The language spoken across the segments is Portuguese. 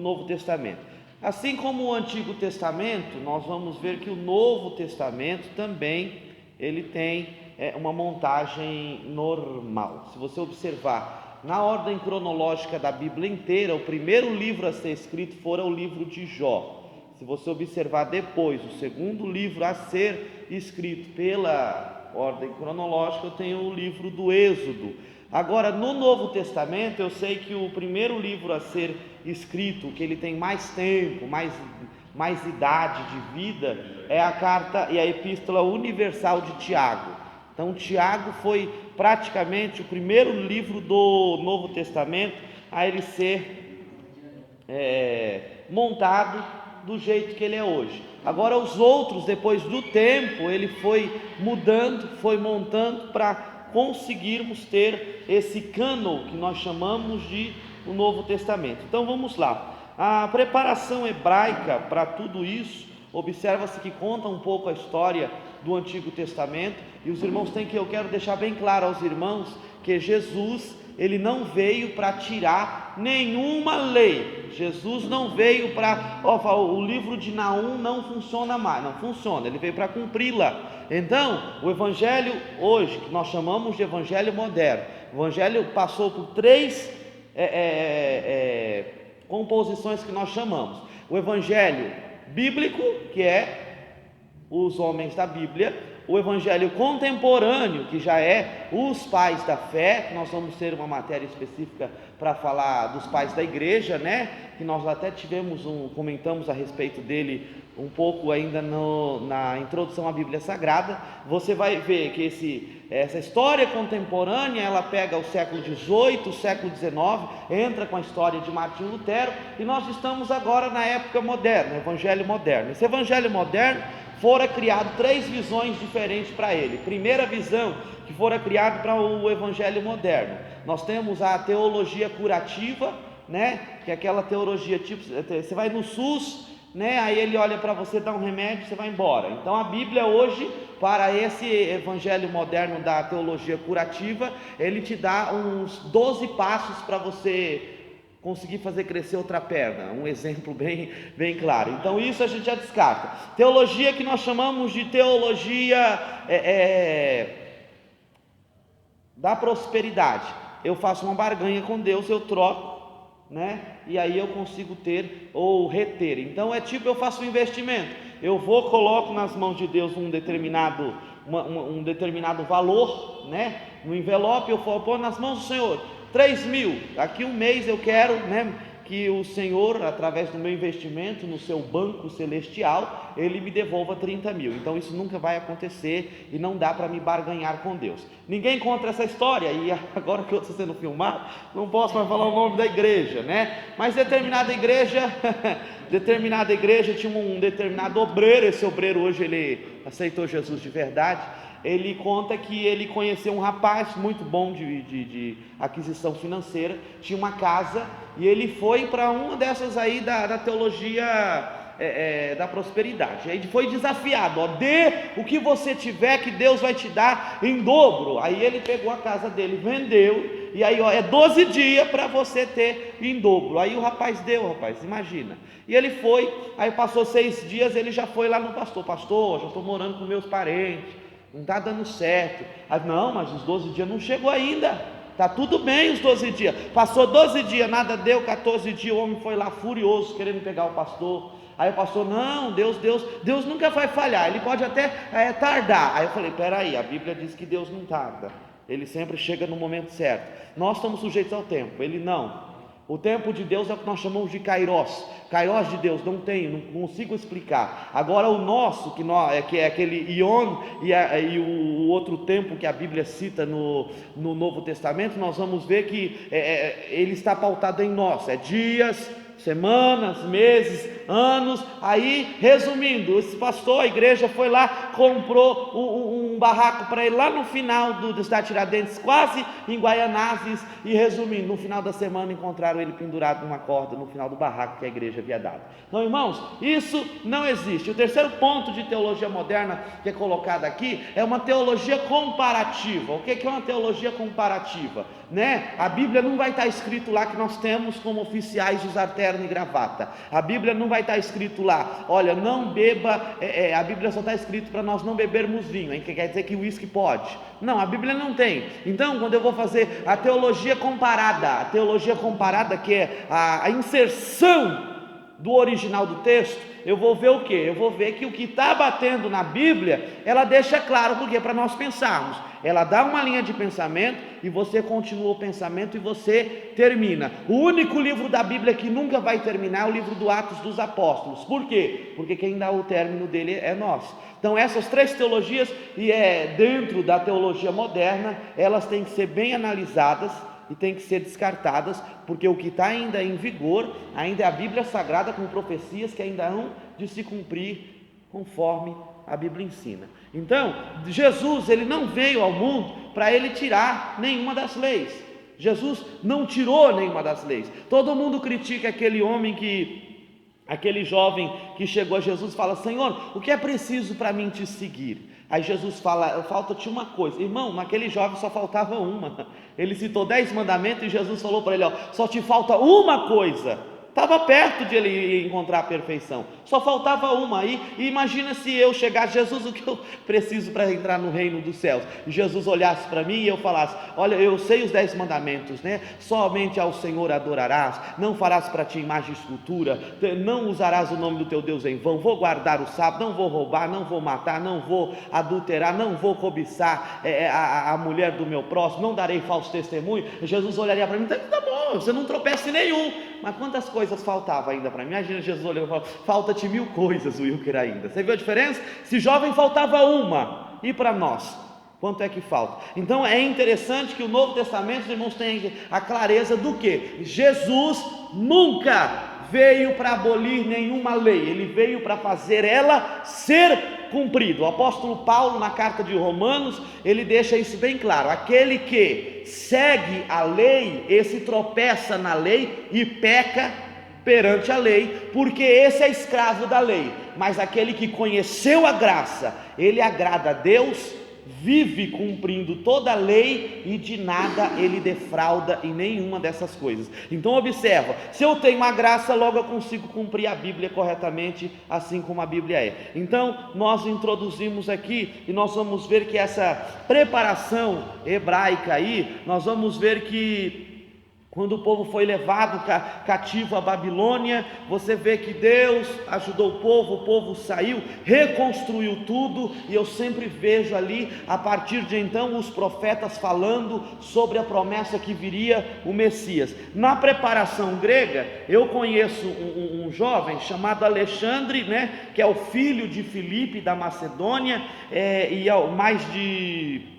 Novo Testamento. Assim como o Antigo Testamento, nós vamos ver que o Novo Testamento também ele tem uma montagem normal. Se você observar na ordem cronológica da Bíblia inteira, o primeiro livro a ser escrito fora o livro de Jó. Se você observar depois, o segundo livro a ser escrito pela ordem cronológica, eu tenho o livro do Êxodo. Agora, no Novo Testamento, eu sei que o primeiro livro a ser escrito, que ele tem mais tempo, mais idade de vida, é a carta e a Epístola Universal de Tiago. Então, Tiago foi praticamente o primeiro livro do Novo Testamento a ele ser montado do jeito que ele é hoje. Agora os outros, depois do tempo, ele foi mudando, foi montando para conseguirmos ter esse cânon que nós chamamos de o Novo Testamento. Então vamos lá. A preparação hebraica para tudo isso, observa-se que conta um pouco a história do Antigo Testamento, e os irmãos eu quero deixar bem claro aos irmãos que Jesus, ele não veio para tirar nenhuma lei. Jesus não veio para, o livro de Naum não funciona mais, não funciona, ele veio para cumpri-la. Então, o evangelho hoje, que nós chamamos de evangelho moderno, o evangelho passou por três composições que nós chamamos: o evangelho bíblico, que é os homens da Bíblia; o evangelho contemporâneo, que já é os pais da fé, que nós vamos ter uma matéria específica para falar dos pais da igreja, né? Que nós até comentamos a respeito dele um pouco ainda na introdução à Bíblia Sagrada. Você vai ver que essa história contemporânea, ela pega o século XVIII, o século XIX, entra com a história de Martinho Lutero, e nós estamos agora na época moderna, evangelho moderno. Esse evangelho moderno fora criado três visões diferentes para ele. Primeira visão que fora criado para o evangelho moderno, nós temos a teologia curativa, né? Que é aquela teologia tipo, você vai no SUS, né? Aí ele olha para você, dá um remédio, você vai embora. Então a Bíblia hoje, para esse evangelho moderno da teologia curativa, ele te dá uns 12 passos para você conseguir fazer crescer outra perna, um exemplo bem claro. Então isso a gente já descarta. Teologia que nós chamamos de teologia da prosperidade. Eu faço uma barganha com Deus, eu troco, né? E aí eu consigo ter ou reter. Então eu faço um investimento, eu coloco nas mãos de Deus um determinado valor, né? No envelope eu pôr nas mãos do Senhor 3.000, daqui um mês eu quero, né, que o Senhor, através do meu investimento no seu banco celestial, ele me devolva 30.000. Então isso nunca vai acontecer e não dá para me barganhar com Deus. Ninguém conta essa história, e agora que eu estou sendo filmado, não posso mais falar o nome da igreja, né? Mas determinada igreja tinha um determinado obreiro. Esse obreiro hoje ele aceitou Jesus de verdade. Ele conta que ele conheceu um rapaz muito bom de aquisição financeira, tinha uma casa, e ele foi para uma dessas aí da teologia da prosperidade. Aí ele foi desafiado: dê o que você tiver, que Deus vai te dar em dobro. Aí ele pegou a casa dele, vendeu, e aí 12 dias para você ter em dobro. Aí o rapaz deu, imagina. E ele foi, aí passou 6 dias, ele já foi lá no pastor, já estou morando com meus parentes, não está dando certo. Não, mas os 12 dias não chegou ainda, está tudo bem os 12 dias. Passou 12 dias, nada deu. 14 dias, o homem foi lá furioso, querendo pegar o pastor. Aí o pastor: não, Deus nunca vai falhar, ele pode até tardar. Aí eu falei: peraí, a Bíblia diz que Deus não tarda, ele sempre chega no momento certo. Nós estamos sujeitos ao tempo, ele não. O tempo de Deus é o que nós chamamos de Kairos de Deus, não consigo explicar. Agora o nosso, que é aquele Ion, e o outro tempo que a Bíblia cita no Novo Testamento, nós vamos ver que ele está pautado em nós, dias, semanas, meses, anos. Aí, resumindo, esse pastor, a igreja foi lá, comprou um barraco para ele lá no final da Tiradentes, quase em Guaianazes, e resumindo, no final da semana encontraram ele pendurado numa corda no final do barraco que a igreja havia dado. Então, irmãos, isso não existe. O terceiro ponto de teologia moderna que é colocado aqui é uma teologia comparativa. O que é uma teologia comparativa? A Bíblia não vai estar escrito lá que nós temos como oficiais os artérios terno e gravata. A Bíblia não vai estar escrito lá, olha, não beba, a Bíblia só está escrito para nós não bebermos vinho, hein? Que quer dizer que o uísque pode. Não, a Bíblia não tem. Então, quando eu vou fazer a teologia comparada que é a inserção do original do texto, eu vou ver o quê? Eu vou ver que o que está batendo na Bíblia, ela deixa claro, porque é para nós pensarmos. Ela dá uma linha de pensamento e você continua o pensamento e você termina. O único livro da Bíblia que nunca vai terminar é o livro do Atos dos Apóstolos. Por quê? Porque quem dá o término dele é nós. Então essas três teologias, e dentro da teologia moderna, elas têm que ser bem analisadas e têm que ser descartadas, porque o que está ainda em vigor, ainda é a Bíblia Sagrada, com profecias que ainda hão de se cumprir conforme a Bíblia ensina. Então, Jesus, ele não veio ao mundo para ele tirar nenhuma das leis. Jesus não tirou nenhuma das leis. Todo mundo critica aquele jovem que chegou a Jesus e fala: Senhor, o que é preciso para mim te seguir? Aí Jesus fala: falta-te uma coisa. Irmão, naquele jovem só faltava uma. Ele citou 10 mandamentos e Jesus falou para ele: só te falta uma coisa. Estava perto de ele encontrar a perfeição, só faltava uma. E imagina se eu chegasse: Jesus, o que eu preciso para entrar no reino dos céus? E Jesus olhasse para mim e eu falasse: olha, eu sei os 10 mandamentos, né? Somente ao Senhor adorarás, não farás para ti imagem e escultura, não usarás o nome do teu Deus em vão, vou guardar o sábado, não vou roubar, não vou matar, não vou adulterar, não vou cobiçar a mulher do meu próximo, não darei falso testemunho. Jesus olharia para mim: tá bom, você não tropeça em nenhum. Mas quantas coisas faltavam ainda para mim? Imagina Jesus olhando e falando: falta-te 1000 coisas, Wilker, ainda. Você viu a diferença? Se jovem faltava uma, e para nós, quanto é que falta? Então é interessante que o Novo Testamento, os irmãos, tenham a clareza do que Jesus nunca veio para abolir nenhuma lei, ele veio para fazer ela ser cumprida. O apóstolo Paulo, na carta de Romanos, ele deixa isso bem claro: aquele que segue a lei, esse tropeça na lei e peca perante a lei, porque esse é escravo da lei. Mas aquele que conheceu a graça, ele agrada a Deus, vive cumprindo toda a lei e de nada ele defrauda em nenhuma dessas coisas. Então observa, se eu tenho a graça, logo eu consigo cumprir a Bíblia corretamente, assim como a Bíblia é. Então nós introduzimos aqui, e nós vamos ver que essa preparação hebraica aí, nós vamos ver que quando o povo foi levado cativo à Babilônia, você vê que Deus ajudou o povo saiu, reconstruiu tudo, e eu sempre vejo ali, a partir de então, os profetas falando sobre a promessa que viria o Messias. Na preparação grega, eu conheço um jovem chamado Alexandre, né, que é o filho de Filipe da Macedônia, e mais de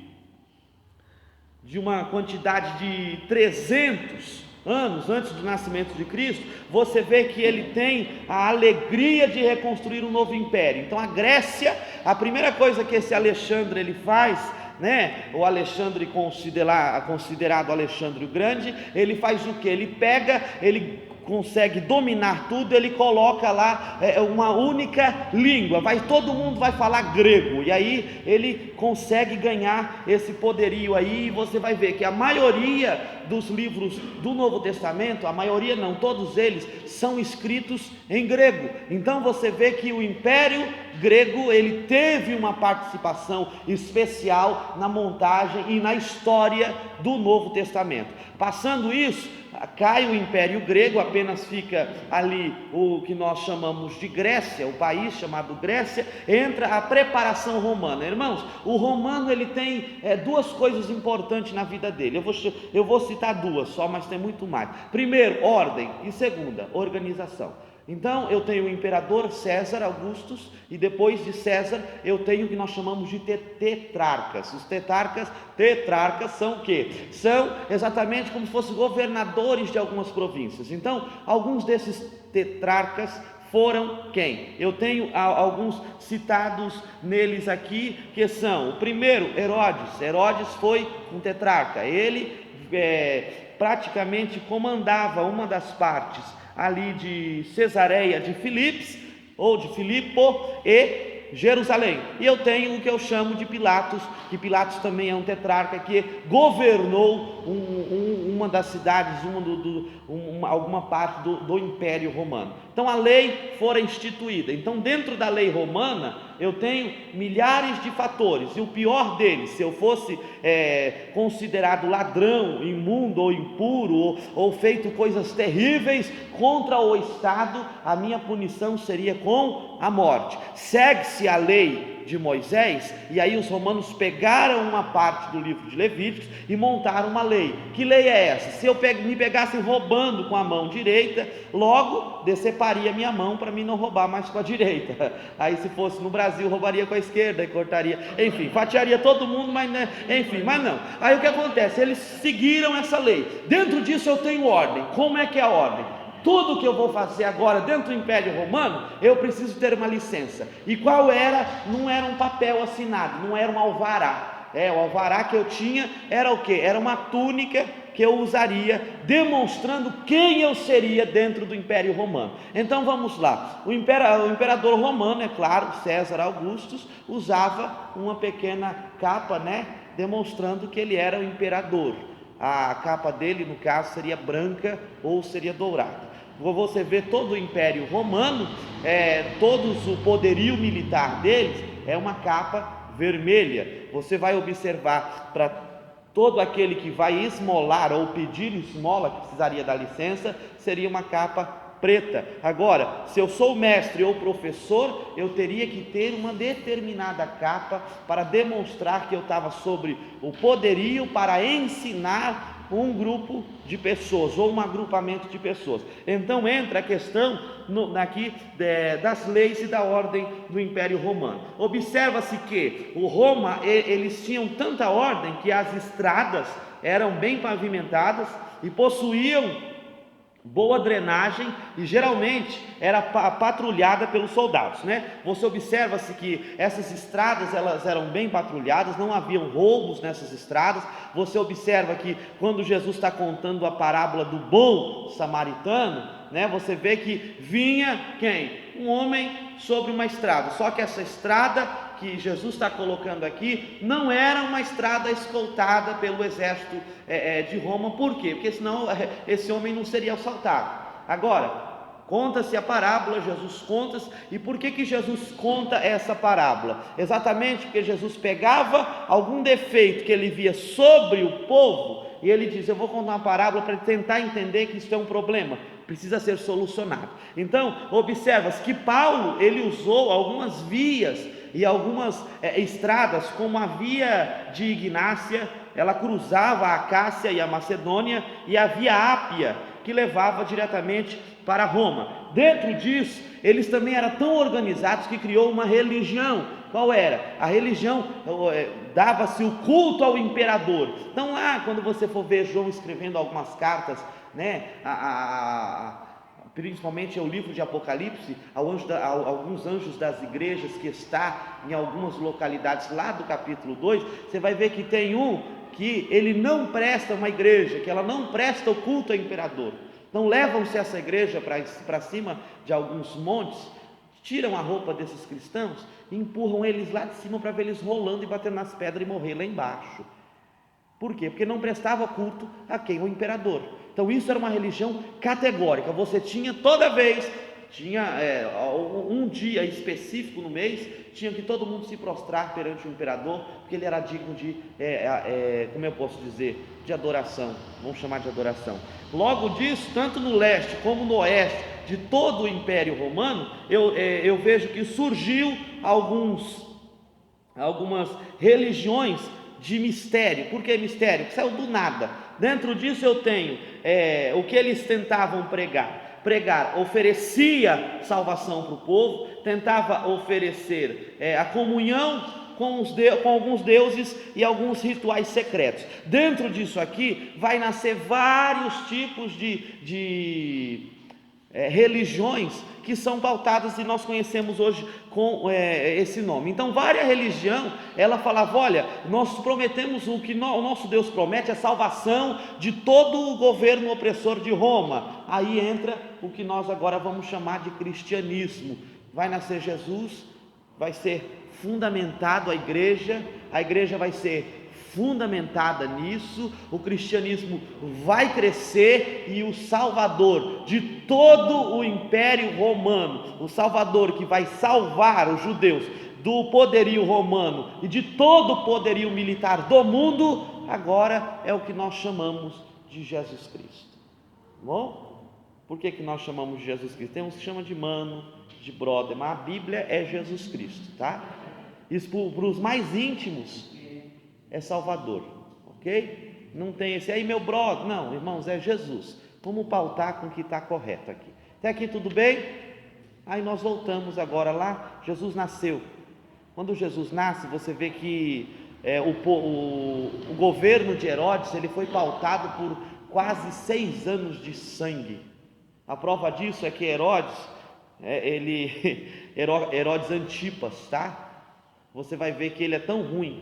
uma quantidade de 300 anos antes do nascimento de Cristo. Você vê que ele tem a alegria de reconstruir um novo império. Então a Grécia, a primeira coisa que esse Alexandre ele faz, né, o Alexandre considerado Alexandre o Grande, ele faz o que? Ele consegue dominar tudo, ele coloca lá uma única língua, todo mundo vai falar grego, e aí ele consegue ganhar esse poderio aí, e você vai ver que a maioria dos livros do Novo Testamento, a maioria não, todos eles são escritos em grego. Então você vê que o Império Grego, ele teve uma participação especial na montagem e na história do Novo Testamento. Passando isso, cai o Império Grego, apenas fica ali o que nós chamamos de Grécia, o país chamado Grécia, entra a preparação romana. Irmãos, o romano ele tem duas coisas importantes na vida dele, eu vou citar duas só, mas tem muito mais. Primeiro, ordem, e segunda, organização. Então eu tenho o imperador César Augustus, e depois de César eu tenho o que nós chamamos de tetrarcas. Os tetrarcas são o quê? São exatamente como se fossem governadores de algumas províncias. Então alguns desses tetrarcas foram quem? Eu tenho alguns citados neles aqui, que são: o primeiro, Herodes foi um tetrarca. Ele praticamente comandava uma das partes ali de Cesareia de Filipos, ou de Filipo, e Jerusalém. E eu tenho o que eu chamo de Pilatos, que Pilatos também é um tetrarca que governou uma das cidades, alguma parte do Império Romano. Então a lei fora instituída. Então dentro da lei romana eu tenho milhares de fatores, e o pior deles, se eu fosse considerado ladrão, imundo ou impuro, ou feito coisas terríveis contra o Estado, a minha punição seria com a morte. Segue-se a lei de Moisés, e aí os romanos pegaram uma parte do livro de Levíticos e montaram uma lei. Que lei é essa? Se eu me pegassem roubando com a mão direita, logo deceparia minha mão para mim não roubar mais com a direita. Aí se fosse no Brasil, roubaria com a esquerda e cortaria, enfim, fatiaria todo mundo, mas mas não. Aí o que acontece? Eles seguiram essa lei. Dentro disso eu tenho ordem. Como é que é a ordem? Tudo que eu vou fazer agora dentro do Império Romano, eu preciso ter uma licença. E qual era? Não era um papel assinado, não era um alvará. O alvará que eu tinha era o quê? Era uma túnica que eu usaria, demonstrando quem eu seria dentro do Império Romano. Então vamos lá. O imperador romano, é claro, César Augustus, usava uma pequena capa, demonstrando que ele era o imperador. A capa dele, no caso, seria branca ou seria dourada. Você vê todo o Império Romano, todos o poderio militar deles é uma capa vermelha. Você vai observar, para todo aquele que vai esmolar ou pedir esmola, que precisaria da licença, seria uma capa preta. Agora, se eu sou mestre ou professor, eu teria que ter uma determinada capa para demonstrar que eu estava sobre o poderio para ensinar um grupo de pessoas ou um agrupamento de pessoas. Então entra a questão aqui das leis e da ordem do Império Romano. Observa-se que o Roma, eles tinham tanta ordem que as estradas eram bem pavimentadas e possuíam boa drenagem, e geralmente era patrulhada pelos soldados, Você observa-se que essas estradas, elas eram bem patrulhadas, não haviam roubos nessas estradas. Você observa que quando Jesus está contando a parábola do bom samaritano, você vê que vinha quem? Um homem sobre uma estrada, só que essa estrada que Jesus está colocando aqui não era uma estrada escoltada pelo exército de Roma. Por quê? Porque senão esse homem não seria assaltado. Agora, conta-se a parábola, Jesus conta. E por que Jesus conta essa parábola? Exatamente porque Jesus pegava algum defeito que ele via sobre o povo e ele diz: eu vou contar uma parábola para tentar entender que isso é um problema, precisa ser solucionado. Então observa-se que Paulo, ele usou algumas vias e algumas estradas, como a via de Ignácia, ela cruzava a Acácia e a Macedônia, e a via Ápia, que levava diretamente para Roma. Dentro disso, eles também eram tão organizados que criou uma religião. Qual era? A religião dava-se o culto ao imperador. Então lá, quando você for ver João escrevendo algumas cartas, principalmente é o livro de Apocalipse, alguns anjos das igrejas que está em algumas localidades lá do capítulo 2, você vai ver que tem um que ele não presta uma igreja, que ela não presta o culto ao imperador. Então levam-se essa igreja para cima de alguns montes, tiram a roupa desses cristãos e empurram eles lá de cima para ver eles rolando e batendo nas pedras e morrer lá embaixo. Por quê? Porque não prestava culto a quem? O imperador. Então isso era uma religião categórica. Você tinha toda vez, um dia específico no mês, tinha que todo mundo se prostrar perante o imperador, porque ele era digno de, como eu posso dizer, de adoração, vamos chamar de adoração. Logo disso, tanto no leste como no oeste de todo o Império Romano, eu vejo que surgiu algumas religiões de mistério. Por que mistério? Que saiu do nada. Dentro disso eu tenho o que eles tentavam pregar oferecia salvação para o povo, tentava oferecer a comunhão com alguns deuses e alguns rituais secretos. Dentro disso aqui vai nascer vários tipos de religiões que são pautadas e nós conhecemos hoje com esse nome. Então várias religiões, ela falava: olha, nós prometemos o que o nosso Deus promete, a salvação de todo o governo opressor de Roma. Aí entra o que nós agora vamos chamar de cristianismo. Vai nascer Jesus, vai ser fundamentado a igreja vai ser fundamentada nisso, o cristianismo vai crescer e o Salvador de todo o Império Romano, o Salvador que vai salvar os judeus do poderio romano e de todo o poderio militar do mundo, agora é o que nós chamamos de Jesus Cristo. Bom? Por que nós chamamos de Jesus Cristo? Tem uns que chamam de mano, de brother, mas a Bíblia é Jesus Cristo, tá? Isso para os mais íntimos é Salvador, ok? Não tem esse aí, meu brother. Não, irmãos, é Jesus. Vamos pautar com o que está correto aqui. Até aqui tudo bem? Aí nós voltamos agora lá. Jesus nasceu. Quando Jesus nasce, você vê que o governo de Herodes, ele foi pautado por quase 6 anos de sangue. A prova disso é que Herodes Antipas, tá? Você vai ver que ele é tão ruim,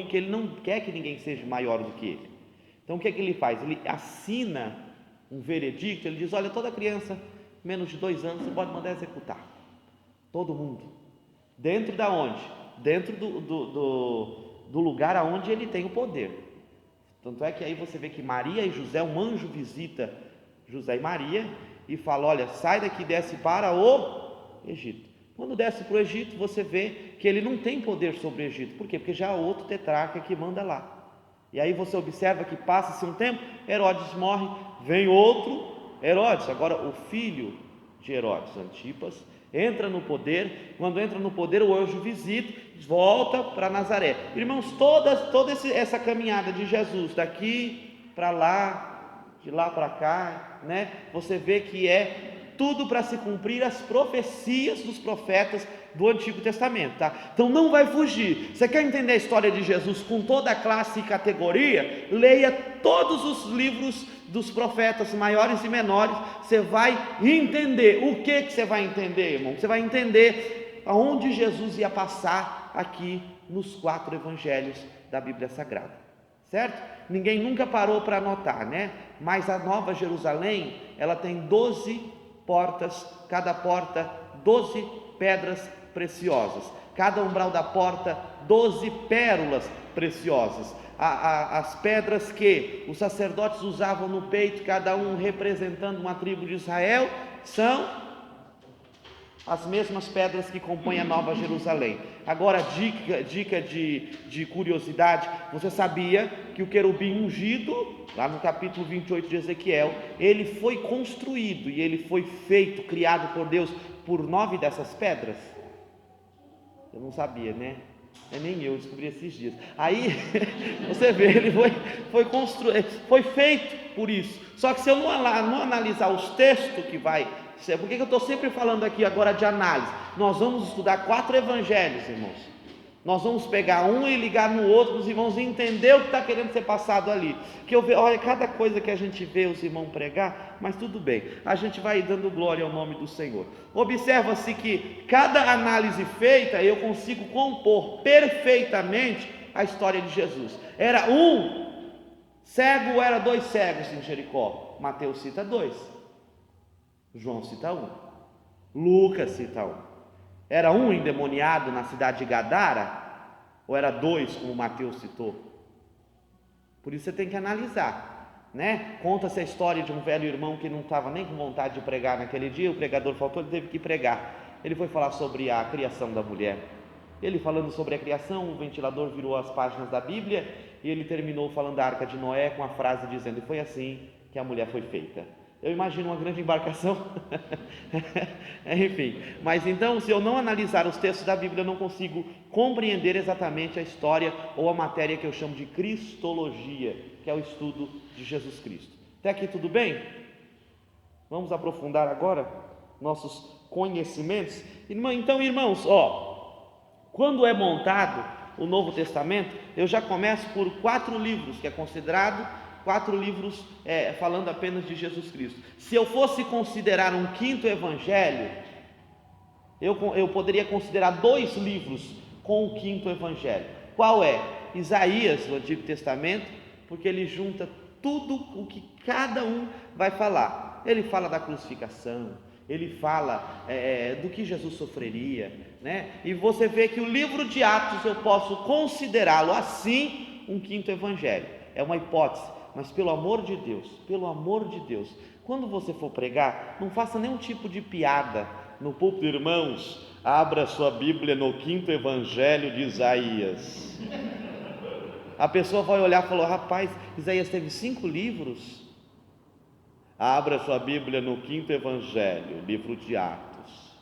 que ele não quer que ninguém seja maior do que ele. Então o que é que ele faz? Ele assina um veredicto, ele diz: olha, toda criança menos de 2 anos você pode mandar executar, todo mundo. Dentro da onde? Dentro do lugar aonde ele tem o poder. Tanto é que aí você vê que Maria e José, um anjo visita José e Maria e fala: olha, sai daqui e desce para o Egito. Quando desce para o Egito, você vê que ele não tem poder sobre o Egito. Por quê? Porque já há outro tetrarca que manda lá. E aí você observa que passa-se um tempo, Herodes morre, vem outro Herodes. Agora o filho de Herodes, Antipas, entra no poder. Quando entra no poder, o anjo visita, volta para Nazaré. Irmãos, toda essa caminhada de Jesus, daqui para lá, de lá para cá, né? Você vê que é tudo para se cumprir as profecias dos profetas do Antigo Testamento, tá? Então não vai fugir. Você quer entender a história de Jesus com toda a classe e categoria? Leia todos os livros dos profetas maiores e menores. Você vai entender. O que você vai entender, irmão? Você vai entender aonde Jesus ia passar aqui nos 4 evangelhos da Bíblia Sagrada, certo? Ninguém nunca parou para anotar, né? Mas a Nova Jerusalém, ela tem 12 portas, cada porta 12 pedras preciosas, cada umbral da porta 12 pérolas preciosas. As pedras que os sacerdotes usavam no peito, cada um representando uma tribo de Israel, são as mesmas pedras que compõem a Nova Jerusalém. Agora, dica de curiosidade: você sabia que o querubim ungido, lá no capítulo 28 de Ezequiel, ele foi construído e ele foi feito, criado por Deus, por 9 dessas pedras? Eu não sabia, né? Nem eu descobri esses dias. Aí você vê, ele foi construído, foi feito por isso. Só que se eu não analisar os textos que vai, por que eu estou sempre falando aqui agora de análise? Nós vamos estudar 4 evangelhos, irmãos. Nós vamos pegar um e ligar no outro, os irmãos entender o que está querendo ser passado ali. Que eu vejo, olha, cada coisa que a gente vê os irmãos pregar, mas tudo bem, a gente vai dando glória ao nome do Senhor. Observa-se que cada análise feita, eu consigo compor perfeitamente a história de Jesus. Era um cego ou era 2 cegos em Jericó? Mateus cita 2, João cita 1, Lucas cita 1. Era um endemoniado na cidade de Gadara? Ou era 2, como Mateus citou? Por isso você tem que analisar, né? Conta-se a história de um velho irmão que não estava nem com vontade de pregar naquele dia. O pregador faltou, ele teve que pregar. Ele foi falar sobre a criação da mulher. Ele falando sobre a criação, o ventilador virou as páginas da Bíblia e ele terminou falando da Arca de Noé com a frase dizendo: e foi assim que a mulher foi feita. Eu imagino uma grande embarcação. Enfim, mas então, se eu não analisar os textos da Bíblia, eu não consigo compreender exatamente a história ou a matéria que eu chamo de cristologia, que é o estudo de Jesus Cristo. Até aqui tudo bem? Vamos aprofundar agora nossos conhecimentos. Então, irmãos, quando é montado o Novo Testamento, eu já começo por 4 livros, que é considerado 4 livros falando apenas de Jesus Cristo. Se eu fosse considerar um 5º evangelho, eu poderia considerar 2 livros com o 5º evangelho. Qual é? Isaías, do Antigo Testamento, porque ele junta tudo o que cada um vai falar. Ele fala da crucificação, ele fala do que Jesus sofreria, né? E você vê que o livro de Atos eu posso considerá-lo assim um quinto evangelho. É uma hipótese, mas pelo amor de Deus, quando você for pregar, não faça nenhum tipo de piada no púlpito. Irmãos, abra sua Bíblia no quinto evangelho de Isaías. A pessoa vai olhar e falar: rapaz, Isaías teve 5 livros. Abra sua Bíblia no quinto evangelho, livro de Atos.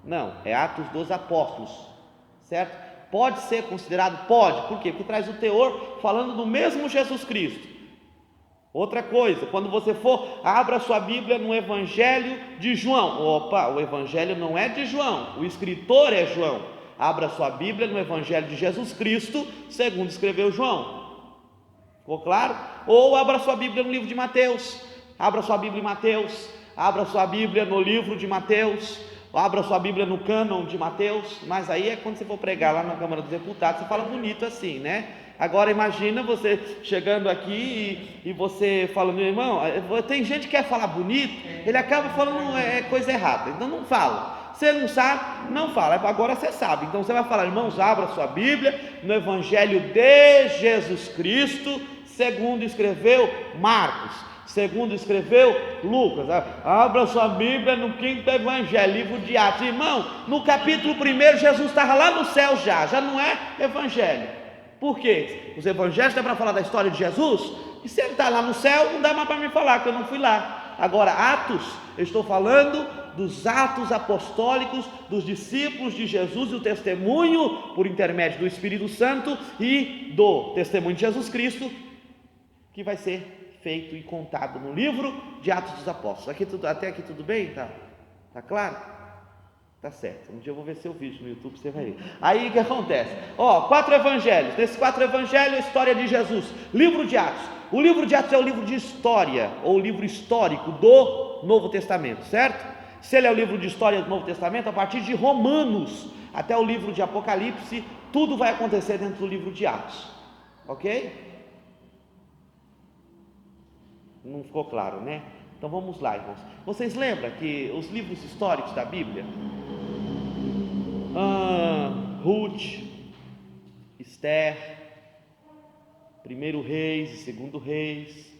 Não, é Atos dos Apóstolos, certo? Pode ser considerado? Pode. Por quê? Porque traz o teor falando do mesmo Jesus Cristo. Outra coisa, quando você for, abra sua Bíblia no evangelho de João. Opa, o evangelho não é de João, o escritor é João. Abra sua Bíblia no evangelho de Jesus Cristo, segundo escreveu João. Ficou claro? Ou abra sua Bíblia no livro de Mateus. Abra sua Bíblia em Mateus, abra sua Bíblia no livro de Mateus, abra sua Bíblia no cânon de Mateus. Mas aí é quando você for pregar lá na Câmara dos Deputados, você fala bonito assim, né? Agora imagina você chegando aqui e você falando: meu irmão, tem gente que quer falar bonito, ele acaba falando coisa errada, então não fala. Você não sabe, não fala. Agora você sabe, então você vai falar: irmãos, abra sua Bíblia no evangelho de Jesus Cristo, segundo escreveu Marcos, segundo escreveu Lucas. Abra sua Bíblia no quinto evangelho, livro de Atos. Irmão, no capítulo 1 Jesus estava lá no céu, já não é evangelho. Por quê? Os evangelhos é para falar da história de Jesus, e se ele está lá no céu, não dá mais para me falar, que eu não fui lá. Agora, Atos, eu estou falando dos atos apostólicos dos discípulos de Jesus, e o testemunho por intermédio do Espírito Santo e do testemunho de Jesus Cristo, que vai ser feito e contado no livro de Atos dos Apóstolos. Até aqui tudo bem? Tá claro? Tá certo. Um dia eu vou ver seu vídeo no YouTube, você vai ver. Aí o que acontece? 4 evangelhos. Nesses 4 evangelhos, a história de Jesus. Livro de Atos. O livro de Atos é o livro de história, ou livro histórico do Novo Testamento, certo? Se ele é o livro de história do Novo Testamento, a partir de Romanos até o livro de Apocalipse, tudo vai acontecer dentro do livro de Atos. Ok? Não ficou claro, né? Então vamos lá, irmãos. Vocês lembram que os livros históricos da Bíblia, Ruth, Esther, 1 Reis e 2 Reis,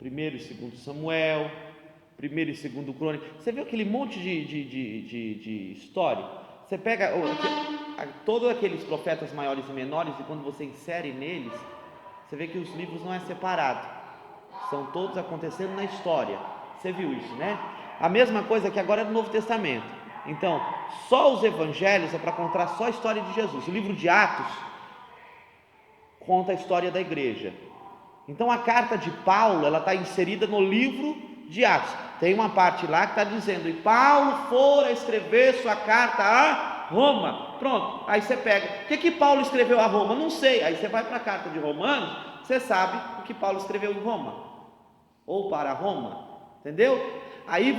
1 e 2 Samuel, 1 e 2 Crônicas, você viu aquele monte de história? Você pega todos aqueles profetas maiores e menores, e quando você insere neles, você vê que os livros não é separado, são todos acontecendo na história. Você viu isso, né? A mesma coisa que agora é do Novo Testamento. Então, só os evangelhos é para contar só a história de Jesus. O livro de Atos conta a história da igreja. Então a carta de Paulo, ela está inserida no livro de Atos. Tem uma parte lá que está dizendo: e Paulo fora escrever sua carta a Roma. Pronto, aí você pega, o que Paulo escreveu a Roma? Não sei. Aí você vai para a carta de Romanos, você sabe o que Paulo escreveu em Roma, ou para Roma, entendeu? Aí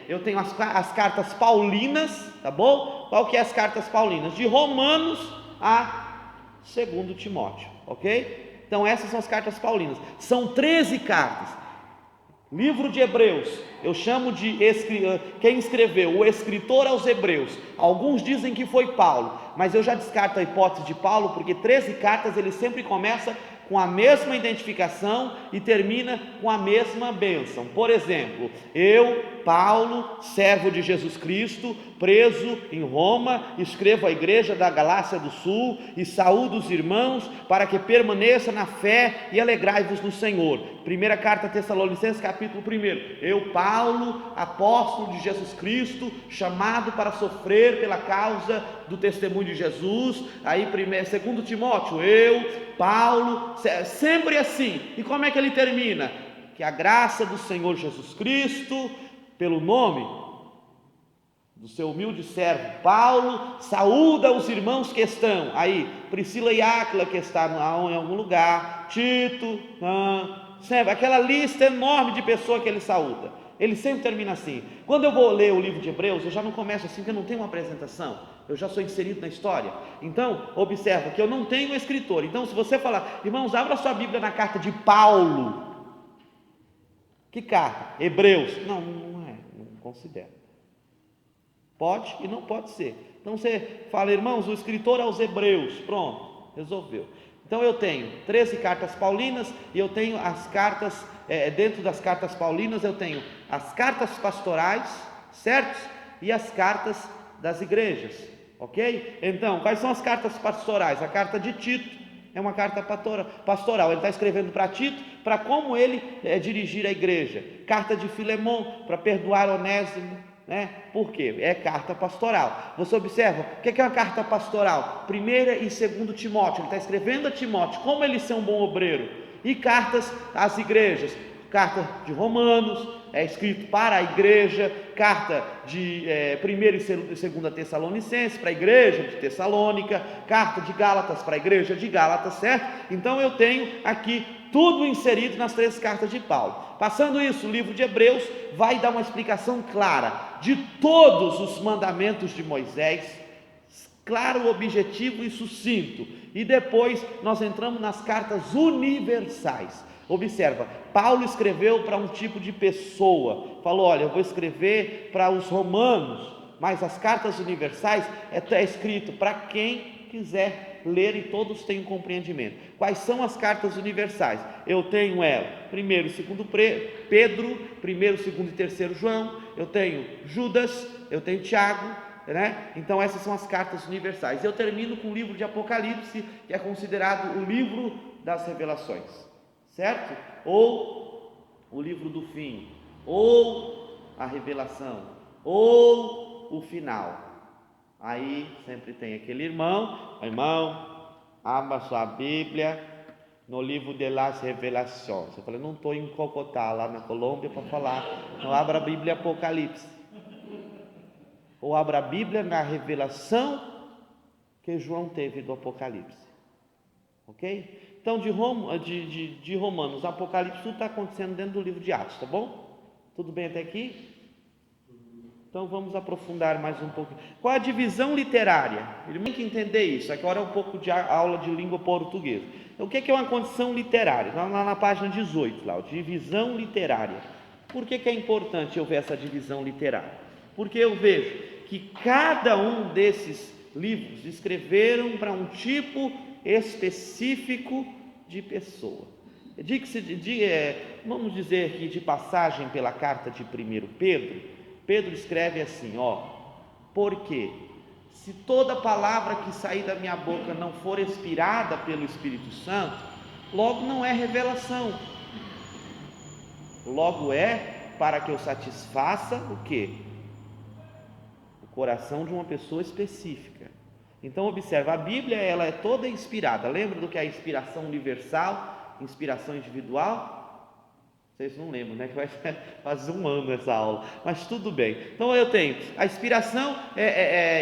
eu tenho as cartas paulinas, tá bom? Qual que é as cartas paulinas? De Romanos a 2 Timóteo, ok? Então essas são as cartas paulinas, são 13 cartas. Livro de Hebreus, eu chamo de quem escreveu, o escritor aos Hebreus. Alguns dizem que foi Paulo, mas eu já descarto a hipótese de Paulo, porque 13 cartas ele sempre começa com a mesma identificação e termina com a mesma bênção. Por exemplo, eu, Paulo, servo de Jesus Cristo, preso em Roma, escrevo à igreja da Galácia do Sul e saúdo os irmãos para que permaneça na fé e alegrai-vos no Senhor. Primeira carta a Tessalonicenses, capítulo 1. Eu, Paulo, apóstolo de Jesus Cristo, chamado para sofrer pela causa do testemunho de Jesus. Aí 2 Timóteo, eu, Paulo, sempre assim. E como é que ele termina? Que a graça do Senhor Jesus Cristo, pelo nome do seu humilde servo Paulo, saúda os irmãos que estão aí, Priscila e Áquila que está em algum lugar, Tito, sempre, aquela lista enorme de pessoas que ele saúda. Ele sempre termina assim. Quando eu vou ler o livro de Hebreus, eu já não começo assim, porque eu não tenho uma apresentação, eu já sou inserido na história. Então, observa que eu não tenho escritor. Então, se você falar: irmãos, abra sua Bíblia na carta de Paulo. Que carta? Hebreus. Não considero. Pode e não pode ser. Então você fala, irmãos, o escritor aos Hebreus, pronto, resolveu. Então eu tenho 13 cartas paulinas e eu tenho as cartas, dentro das cartas paulinas eu tenho as cartas pastorais, certo? E as cartas das igrejas, ok? Então, quais são as cartas pastorais? A carta de Tito é uma carta pastoral, ele está escrevendo para Tito, para como ele dirigir a igreja. Carta de Filemon, para perdoar Onésimo, né? Por quê? É carta pastoral. Você observa, o que é uma carta pastoral? 1ª e 2º Timóteo, ele está escrevendo a Timóteo, como ele ser um bom obreiro. E cartas às igrejas, carta de Romanos, é escrito para a igreja, carta de 1ª e 2ª Tessalonicenses, para a igreja de Tessalônica, carta de Gálatas para a igreja de Gálatas, certo? Então eu tenho aqui tudo inserido nas 3 cartas de Paulo. Passando isso, o livro de Hebreus vai dar uma explicação clara de todos os mandamentos de Moisés, claro, objetivo e sucinto. E depois nós entramos nas cartas universais. Observa, Paulo escreveu para um tipo de pessoa, falou, olha, eu vou escrever para os romanos, mas as cartas universais é escrito para quem quiser ler e todos tenham compreendimento. Quais são as cartas universais? Eu tenho ela, 1º e 2º Pedro, 1º, 2º e 3º João, eu tenho Judas, eu tenho Tiago, né? Então essas são as cartas universais. Eu termino com o livro de Apocalipse, que é considerado o livro das revelações, certo? Ou o livro do fim, ou a revelação, ou o final. Aí sempre tem aquele irmão, abra sua Bíblia no livro de las revelações. Eu falei, não estou em Cocotá, lá na Colômbia, para falar, não, abra a Bíblia Apocalipse, ou abra a Bíblia na revelação que João teve do Apocalipse, ok? Então de Romanos, Apocalipse, tudo está acontecendo dentro do livro de Atos, tá bom? Tudo bem até aqui? Então vamos aprofundar mais um pouco. Qual a divisão literária? Ele tem que entender isso. Agora é um pouco de aula de língua portuguesa. Então, o que é uma condição literária? Lá na página 18, lá, divisão literária. Por que é importante eu ver essa divisão literária? Porque eu vejo que cada um desses livros escreveram para um tipo específico de pessoa. Vamos dizer que de passagem pela carta de 1 Pedro, Pedro escreve assim, porque se toda palavra que sair da minha boca não for inspirada pelo Espírito Santo, logo não é revelação, logo é para que eu satisfaça o quê? O coração de uma pessoa específica. Então observa, a Bíblia ela é toda inspirada. Lembra do que é a inspiração universal, inspiração individual? Vocês não lembram, né? Que vai fazer um ano essa aula, mas tudo bem. Então eu tenho, a inspiração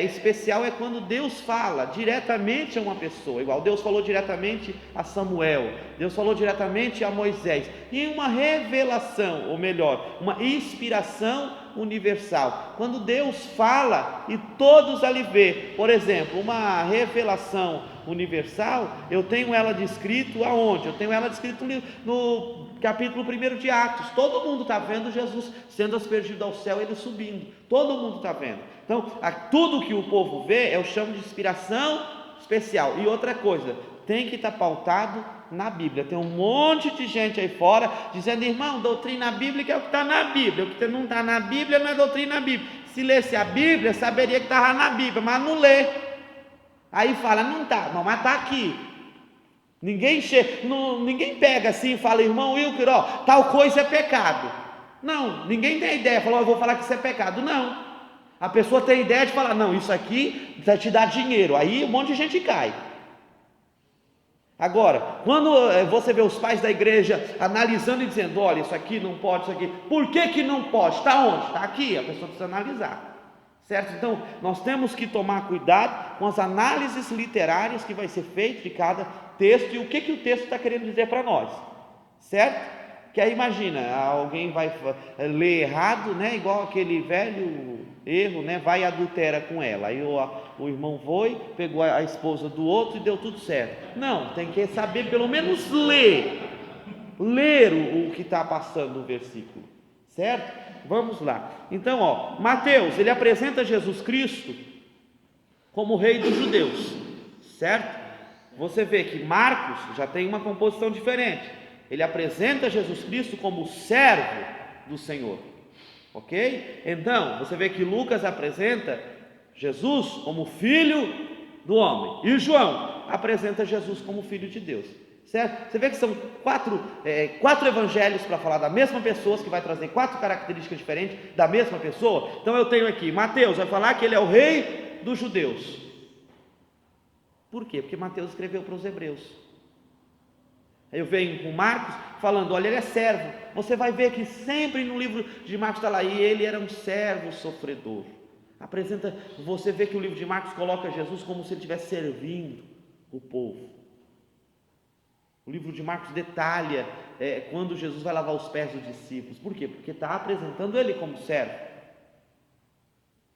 especial é quando Deus fala diretamente a uma pessoa, igual Deus falou diretamente a Samuel, Deus falou diretamente a Moisés, e uma revelação, ou melhor, uma inspiração universal, quando Deus fala e todos ali vê. Por exemplo, uma revelação universal, eu tenho ela descrito aonde? Eu tenho ela descrito no capítulo 1 de Atos. Todo mundo está vendo Jesus sendo aspergido ao céu, ele subindo, todo mundo está vendo. Então, tudo que o povo vê, eu chamo de inspiração especial. E outra coisa, tem que estar pautado na Bíblia. Tem um monte de gente aí fora dizendo, irmão, doutrina bíblica é o que está na Bíblia, o que não está na Bíblia não é doutrina bíblica. Se lesse a Bíblia, saberia que estava na Bíblia, mas não lê. Aí fala, não está, mas está aqui. Ninguém pega assim e fala, irmão Wilker, tal coisa é pecado. Não, ninguém tem ideia, fala, eu vou falar que isso é pecado. Não, a pessoa tem ideia de falar, não, isso aqui vai te dar dinheiro. Aí um monte de gente cai. Agora, quando você vê os pais da igreja analisando e dizendo, olha, isso aqui não pode, isso aqui, por que não pode? Está onde? Está aqui, a pessoa precisa analisar. Certo? Então, nós temos que tomar cuidado com as análises literárias que vai ser feito de cada texto e o que o texto está querendo dizer para nós, certo? Que aí imagina, alguém vai ler errado, né? Igual aquele velho erro, né? Vai e adultera com ela, aí o irmão foi, pegou a esposa do outro e deu tudo certo. Não, tem que saber pelo menos ler o que está passando no versículo, certo? Vamos lá. Então, Mateus, ele apresenta Jesus Cristo como rei dos judeus, certo? Você vê que Marcos já tem uma composição diferente. Ele apresenta Jesus Cristo como servo do Senhor, ok? Então, você vê que Lucas apresenta Jesus como filho do homem, e João apresenta Jesus como filho de Deus, certo? Você vê que são quatro evangelhos para falar da mesma pessoa, que vai trazer 4 características diferentes da mesma pessoa. Então eu tenho aqui, Mateus vai falar que ele é o rei dos judeus. Por quê? Porque Mateus escreveu para os hebreus. Eu venho com Marcos falando, olha, ele é servo. Você vai ver que sempre no livro de Marcos está lá, e ele era um servo sofredor. Você vê que o livro de Marcos coloca Jesus como se ele estivesse servindo o povo. O livro de Marcos detalha quando Jesus vai lavar os pés dos discípulos. Por quê? Porque está apresentando ele como servo.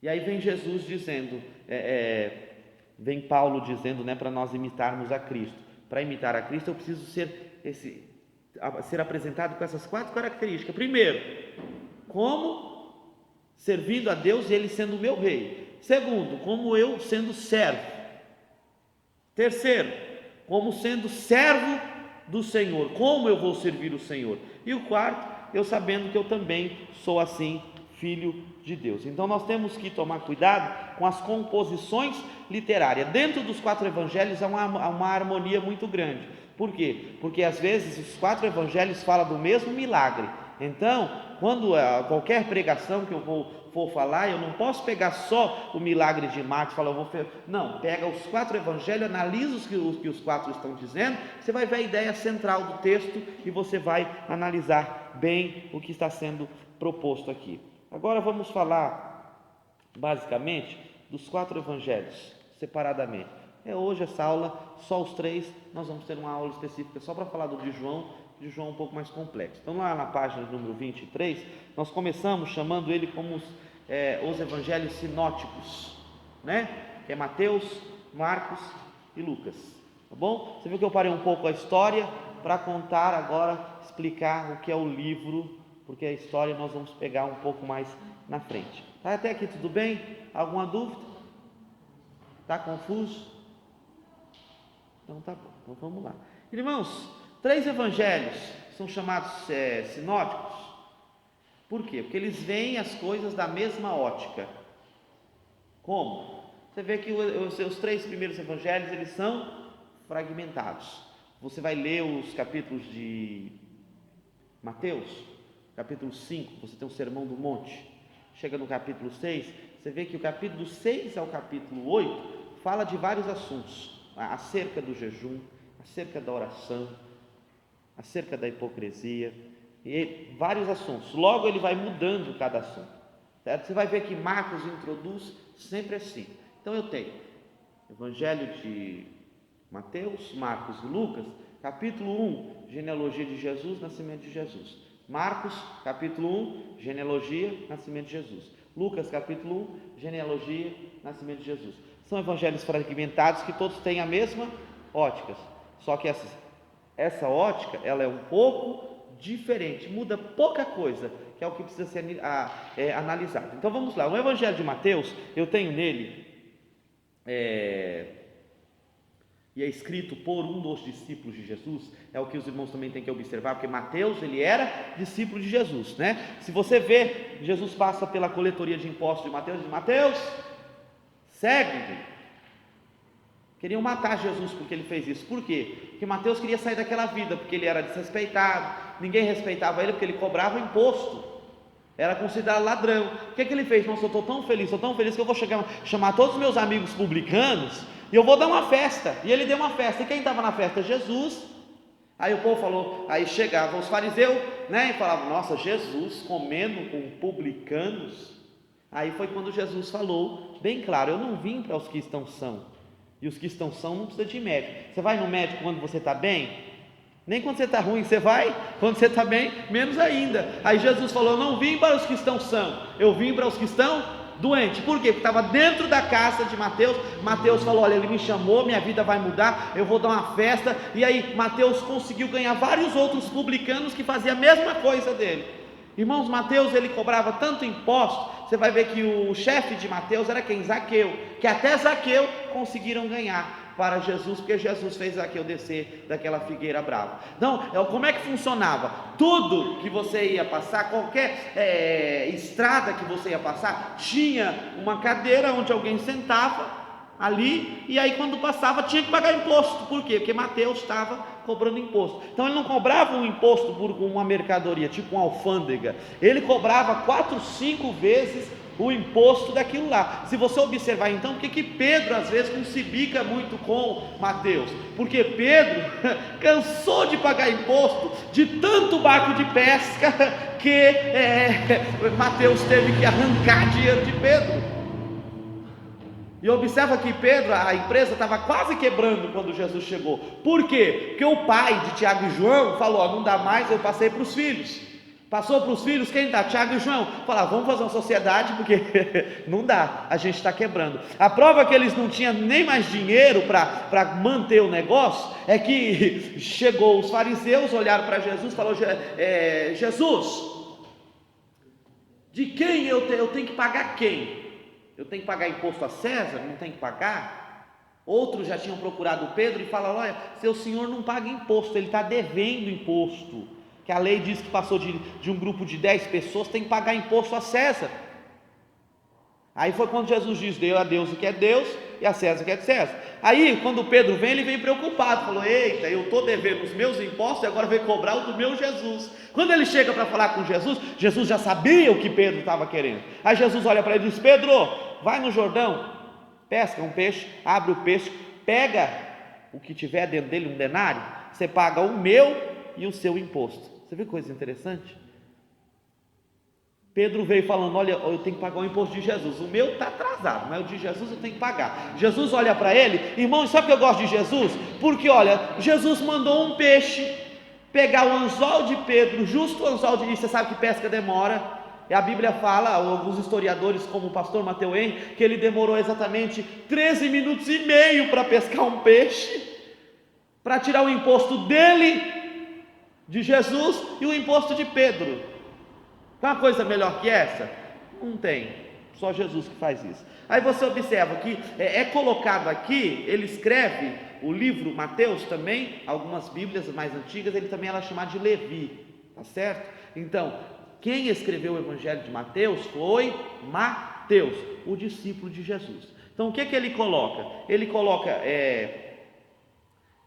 E aí vem Jesus dizendo, vem Paulo dizendo, para nós imitarmos a Cristo. Para imitar a Cristo eu preciso ser apresentado com essas 4 características. Primeiro, como servindo a Deus e ele sendo o meu rei. Segundo, como eu sendo servo. Terceiro, como sendo servo do Senhor, como eu vou servir o Senhor. E o quarto, eu sabendo que eu também sou assim filho de Deus. Então nós temos que tomar cuidado com as composições literárias. Dentro dos 4 evangelhos há uma harmonia muito grande. Por quê? Porque às vezes os 4 evangelhos falam do mesmo milagre. Então, quando qualquer pregação que eu for falar, eu não posso pegar só o milagre de Marcos e falar, não, pega os 4 evangelhos, analisa o que os 4 estão dizendo, você vai ver a ideia central do texto e você vai analisar bem o que está sendo proposto aqui. Agora vamos falar basicamente dos 4 evangelhos separadamente. Hoje essa aula, só os 3, nós vamos ter uma aula específica só para falar de João um pouco mais complexo. Então lá na página número 23, nós começamos chamando ele como os evangelhos sinóticos, que é Mateus, Marcos e Lucas, tá bom? Você viu que eu parei um pouco a história para contar agora, explicar o que é o livro, porque a história nós vamos pegar um pouco mais na frente. Tá até aqui tudo bem? Alguma dúvida? Tá confuso? Então tá bom, então vamos lá. Irmãos, 3 evangelhos são chamados sinóticos. Por quê? Porque eles veem as coisas da mesma ótica. Como? Você vê que os 3 primeiros evangelhos, eles são fragmentados. Você vai ler os capítulos de Mateus, capítulo 5, você tem o Sermão do Monte. Chega no capítulo 6, você vê que o capítulo 6 ao capítulo 8 fala de vários assuntos, acerca do jejum, acerca da oração, acerca da hipocrisia, e vários assuntos. Logo ele vai mudando cada assunto, certo? Você vai ver que Marcos introduz sempre assim. Então eu tenho Evangelho de Mateus, Marcos e Lucas, capítulo 1, genealogia de Jesus, nascimento de Jesus. Marcos, capítulo 1, genealogia, nascimento de Jesus. Lucas, capítulo 1, genealogia, nascimento de Jesus. São evangelhos fragmentados que todos têm a mesma ótica, só que essa ótica, ela é um pouco diferente, muda pouca coisa, que é o que precisa ser analisado. Então vamos lá, o evangelho de Mateus, eu tenho nele, e é escrito por um dos discípulos de Jesus, é o que os irmãos também têm que observar, porque Mateus, ele era discípulo de Jesus, Se você vê, Jesus passa pela coletoria de impostos de Mateus, diz, Mateus, segue-me. Queriam matar Jesus porque ele fez isso. Por quê? Porque Mateus queria sair daquela vida, porque ele era desrespeitado, ninguém respeitava ele porque ele cobrava imposto, era considerado ladrão. O que ele fez? Nossa, eu estou tão feliz que eu vou chamar todos os meus amigos publicanos e eu vou dar uma festa. E ele deu uma festa, e quem estava na festa? Jesus. Aí o povo falou, aí chegavam os fariseus, e falavam, nossa, Jesus comendo com publicanos. Aí foi quando Jesus falou, bem claro, eu não vim para os que estão sãos, e os que estão sãos não precisam de médico. Você vai no médico quando você está bem? Nem quando você está ruim você vai, quando você está bem, menos ainda. Aí Jesus falou, eu não vim para os que estão sãos, eu vim para os que estão doentes. Por quê? Porque estava dentro da casa de Mateus. Mateus falou, olha, ele me chamou, minha vida vai mudar, eu vou dar uma festa. E aí Mateus conseguiu ganhar vários outros publicanos que faziam a mesma coisa dele. Irmãos, Mateus, ele cobrava tanto imposto. Você vai ver que o chefe de Mateus era quem? Zaqueu, que até Zaqueu conseguiram ganhar para Jesus, porque Jesus fez Zaqueu descer daquela figueira brava. Então, como é que funcionava? Tudo que você ia passar, qualquer estrada que você ia passar, tinha uma cadeira onde alguém sentava ali, e aí quando passava tinha que pagar imposto. Por quê? Porque Mateus estava cobrando imposto. Então ele não cobrava um imposto por uma mercadoria, tipo uma alfândega. Ele cobrava 4, 5 vezes o imposto daquilo lá. Se você observar então, por que Pedro às vezes não se bica muito com Mateus? Porque Pedro cansou de pagar imposto de tanto barco de pesca que Mateus teve que arrancar dinheiro de Pedro. E observa que Pedro, a empresa estava quase quebrando quando Jesus chegou. Por quê? Porque o pai de Tiago e João falou: não dá mais, eu passei para os filhos. Passou para os filhos, quem dá? Tiago e João. Falaram: vamos fazer uma sociedade, porque não dá, a gente está quebrando. A prova que eles não tinham nem mais dinheiro para manter o negócio é que chegou os fariseus, olharam para Jesus e falaram: Jesus, de quem eu tenho que pagar quem? Eu tenho que pagar imposto a César? Não tenho que pagar? Outros já tinham procurado Pedro e falaram: olha, seu senhor não paga imposto, ele está devendo imposto, que a lei diz que passou de um grupo de 10 pessoas, tem que pagar imposto a César. Aí foi quando Jesus diz: deu a Deus o que é Deus e a César o que é de César. Aí quando Pedro vem, ele vem preocupado, falou: eita, eu estou devendo os meus impostos e agora vem cobrar o do meu Jesus. Quando ele chega para falar com Jesus, Jesus já sabia o que Pedro estava querendo. Aí Jesus olha para ele e diz: Pedro, vai no Jordão, pesca um peixe, abre o peixe, pega o que tiver dentro dele, um denário, você paga o meu e o seu imposto. Você viu que coisa interessante? Pedro veio falando: olha, eu tenho que pagar o imposto de Jesus, o meu está atrasado, mas o de Jesus eu tenho que pagar. Jesus olha para ele, irmão, sabe o que eu gosto de Jesus? Porque olha, Jesus mandou um peixe pegar o anzol de Pedro, justo o anzol de... Você sabe que pesca demora, e a Bíblia fala, alguns historiadores como o pastor Mateus Henry, que ele demorou exatamente 13 minutos e meio para pescar um peixe, para tirar o imposto dele, de Jesus, e o imposto de Pedro. Tem uma coisa melhor que essa? Não tem, só Jesus que faz isso. Aí você observa que é colocado aqui, ele escreve o livro Mateus também, algumas bíblias mais antigas, ele também era chamado de Levi, tá certo? Então, quem escreveu o evangelho de Mateus foi Mateus, o discípulo de Jesus. Então o que ele coloca? Ele coloca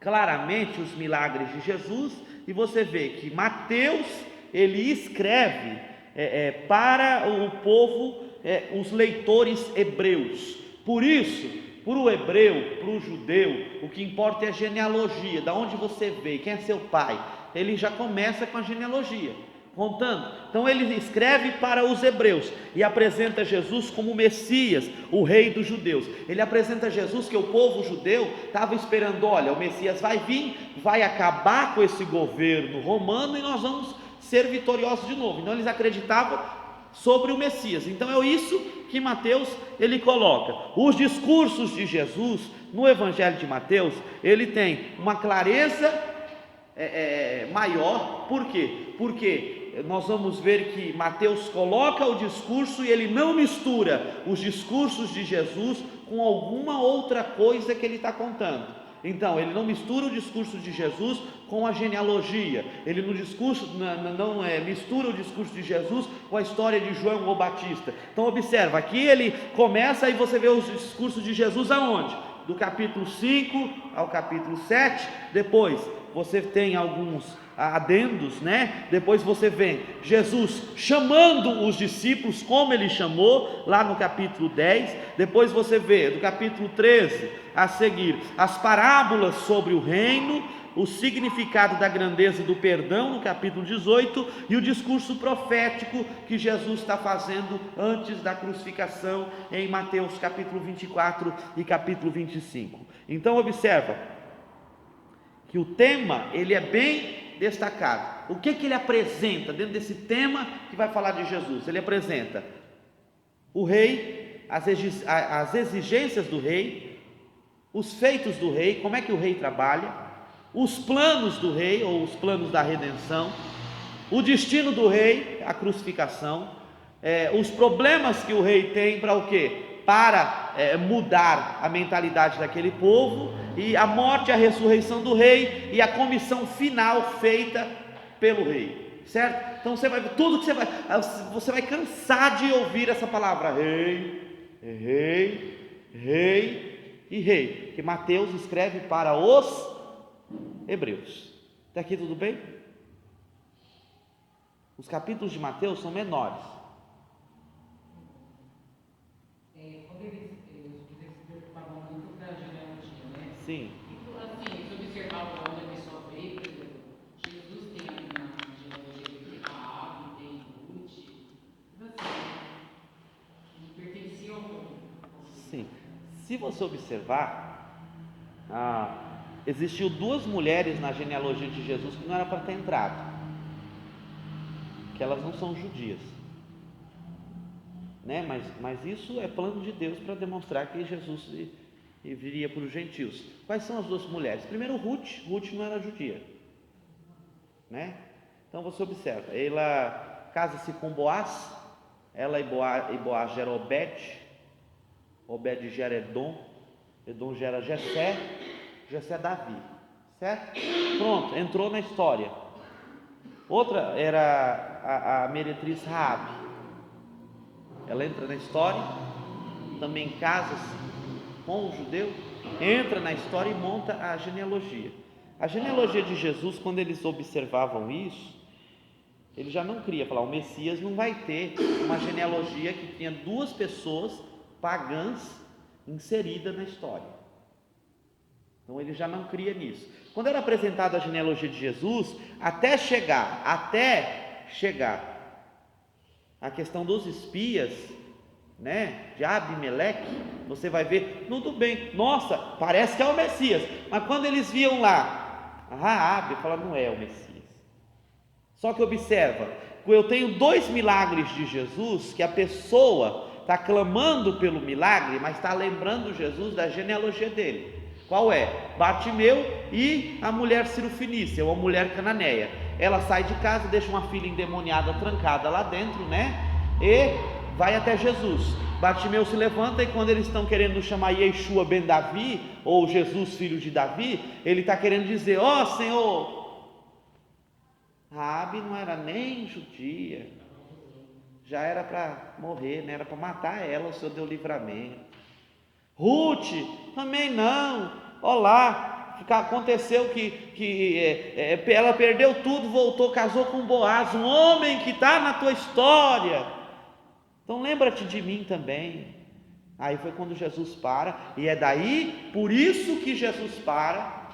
claramente os milagres de Jesus, e você vê que Mateus, ele escreve para o povo, os leitores hebreus. Por isso, para o hebreu, para o judeu, o que importa é a genealogia, da onde você veio, quem é seu pai. Ele já começa com a genealogia, contando. Então ele escreve para os hebreus e apresenta Jesus como o Messias, o rei dos judeus. Ele apresenta Jesus que o povo judeu estava esperando: olha, o Messias vai vir, vai acabar com esse governo romano e nós vamos ser vitoriosos de novo. Então eles acreditavam sobre o Messias. Então é isso que Mateus ele coloca. Os discursos de Jesus no Evangelho de Mateus, ele tem uma clareza maior. Por quê? Porque nós vamos ver que Mateus coloca o discurso e ele não mistura os discursos de Jesus com alguma outra coisa que ele está contando. Então, ele não mistura o discurso de Jesus com a genealogia, ele no discurso não mistura o discurso de Jesus com a história de João o Batista. Então observa, aqui ele começa e você vê os discursos de Jesus aonde? Do capítulo 5 ao capítulo 7, depois você tem alguns adendos, né? Depois você vê Jesus chamando os discípulos, como ele chamou, lá no capítulo 10, depois você vê, do capítulo 13 a seguir, as parábolas sobre o reino, o significado da grandeza do perdão, no capítulo 18, e o discurso profético que Jesus está fazendo antes da crucificação, em Mateus capítulo 24 e capítulo 25. Então observa, que o tema, ele é bem destacado. O que ele apresenta dentro desse tema que vai falar de Jesus? Ele apresenta o rei, as exigências do rei, os feitos do rei, como é que o rei trabalha, os planos do rei, ou os planos da redenção, o destino do rei, a crucificação, os problemas que o rei tem para o quê? Para mudar a mentalidade daquele povo, e a morte e a ressurreição do rei, e a comissão final feita pelo rei, certo? Então você vai ver tudo que você vai cansar de ouvir essa palavra, rei, rei, rei e rei, que Mateus escreve para os hebreus. Até aqui tudo bem? Os capítulos de Mateus são menores. Quando eles se preocupavam muito da genealogia, né? Sim. Assim, se observar para onde a pessoa veio, por exemplo, Jesus tem aqui na genealogia dele, Raabe, tem Ruth, assim, pertenciam ao povo. Sim. Se você observar, existiu 2 mulheres na genealogia de Jesus que não era para ter entrado, que elas não são judias, né? Mas isso é plano de Deus para demonstrar que Jesus viria para os gentios. Quais são as 2 mulheres? Primeiro, Ruth não era judia, né? Então você observa, ela casa-se com Boaz, ela e Boaz gera Obed gera Edom gera Jessé Davi, certo? Pronto, entrou na história. Outra era a meretriz Raabe, ela entra na história, também casa-se com o judeu, entra na história e monta a genealogia. A genealogia de Jesus, quando eles observavam isso, ele já não queria falar, o Messias não vai ter uma genealogia que tinha 2 pessoas pagãs inseridas na história. Então ele já não cria nisso. Quando era apresentada a genealogia de Jesus, até chegar a questão dos espias, né, de Abimeleque, você vai ver, tudo bem, nossa, parece que é o Messias, mas quando eles viam lá Raabe, falaram, não é o Messias. Só que observa, eu tenho 2 milagres de Jesus, que a pessoa está clamando pelo milagre, mas está lembrando Jesus da genealogia dele. Qual é? Bartimeu e a mulher cirofenícia, uma mulher cananeia. Ela sai de casa, deixa uma filha endemoniada trancada lá dentro, né? E vai até Jesus. Bartimeu se levanta, e quando eles estão querendo chamar Yeshua ben Davi, ou Jesus filho de Davi, ele está querendo dizer, ó Senhor, Raabe não era nem judia, já era para morrer, né? Era para matar ela, o Senhor deu livramento. Ruth também não. Olá, aconteceu que ela perdeu tudo, voltou, casou com Boaz, um homem que está na tua história. Então lembra-te de mim também. Aí foi quando Jesus para, e é daí, por isso que Jesus para.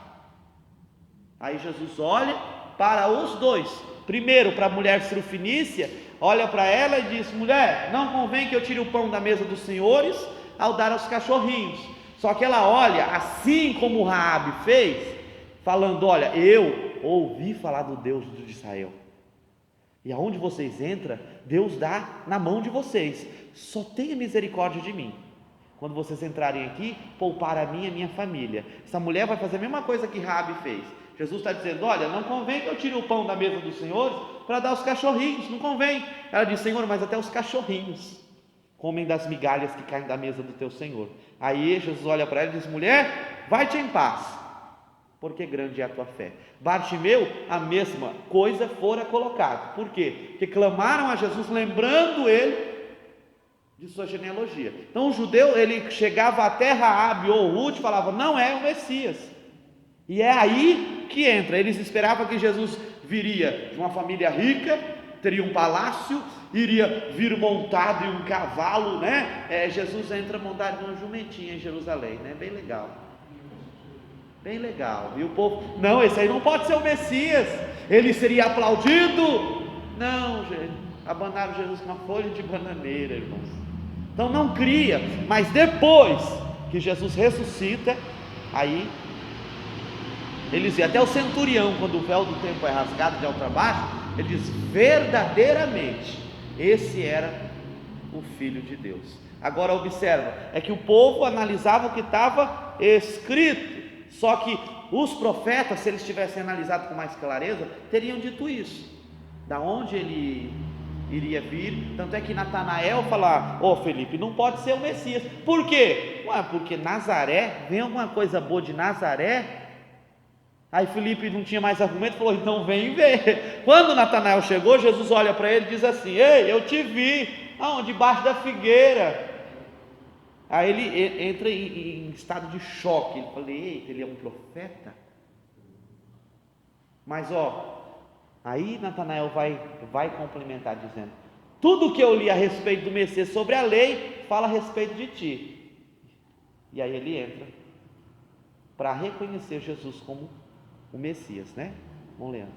Aí Jesus olha para os 2. Primeiro para a mulher cirofenícia, olha para ela e diz, mulher, não convém que eu tire o pão da mesa dos senhores ao dar aos cachorrinhos. Só que ela olha, assim como Raabe fez, falando, olha, eu ouvi falar do Deus de Israel, e aonde vocês entram, Deus dá na mão de vocês, só tenha misericórdia de mim, quando vocês entrarem aqui, poupar a mim e a minha família. Essa mulher vai fazer a mesma coisa que Raabe fez. Jesus está dizendo, olha, não convém que eu tire o pão da mesa dos senhores para dar aos cachorrinhos, não convém. Ela diz, Senhor, mas até os cachorrinhos comem das migalhas que caem da mesa do teu Senhor. Aí Jesus olha para ela e diz, mulher, vai-te em paz, porque grande é a tua fé. Bartimeu, a mesma coisa fora colocado. Por quê? Porque clamaram a Jesus, lembrando ele de sua genealogia. Então o judeu, ele chegava até Raabe ou Ruth, falava, não é o Messias. E é aí que entra. Eles esperavam que Jesus viria de uma família rica, teria um palácio, iria vir montado em um cavalo, né? Jesus entra montado em uma jumentinha em Jerusalém, né? Bem legal, bem legal. E o povo, não, esse aí não pode ser o Messias, ele seria aplaudido. Não, gente, abanaram Jesus com uma folha de bananeira, irmãos. Então não cria, mas depois que Jesus ressuscita, aí eles veem, até o centurião, quando o véu do templo é rasgado de alto a baixo, ele diz, verdadeiramente, esse era o Filho de Deus. Agora observa, é que o povo analisava o que estava escrito, só que os profetas, se eles tivessem analisado com mais clareza, teriam dito isso. da onde ele iria vir. Tanto é que Natanael fala: ô Felipe, não pode ser o Messias. Por quê? Ué, porque Nazaré, vem alguma coisa boa de Nazaré? Aí Felipe não tinha mais argumento, falou: então vem ver. Quando Natanael chegou, Jesus olha para ele e diz assim: ei, eu te vi, aonde? Debaixo da figueira. Aí ele entra em estado de choque. Ele fala: eita, ele é um profeta? Mas aí Natanael vai complementar dizendo: tudo que eu li a respeito do Messias sobre a lei, fala a respeito de ti. E aí ele entra para reconhecer Jesus como o Messias, né? Bom, Leandro.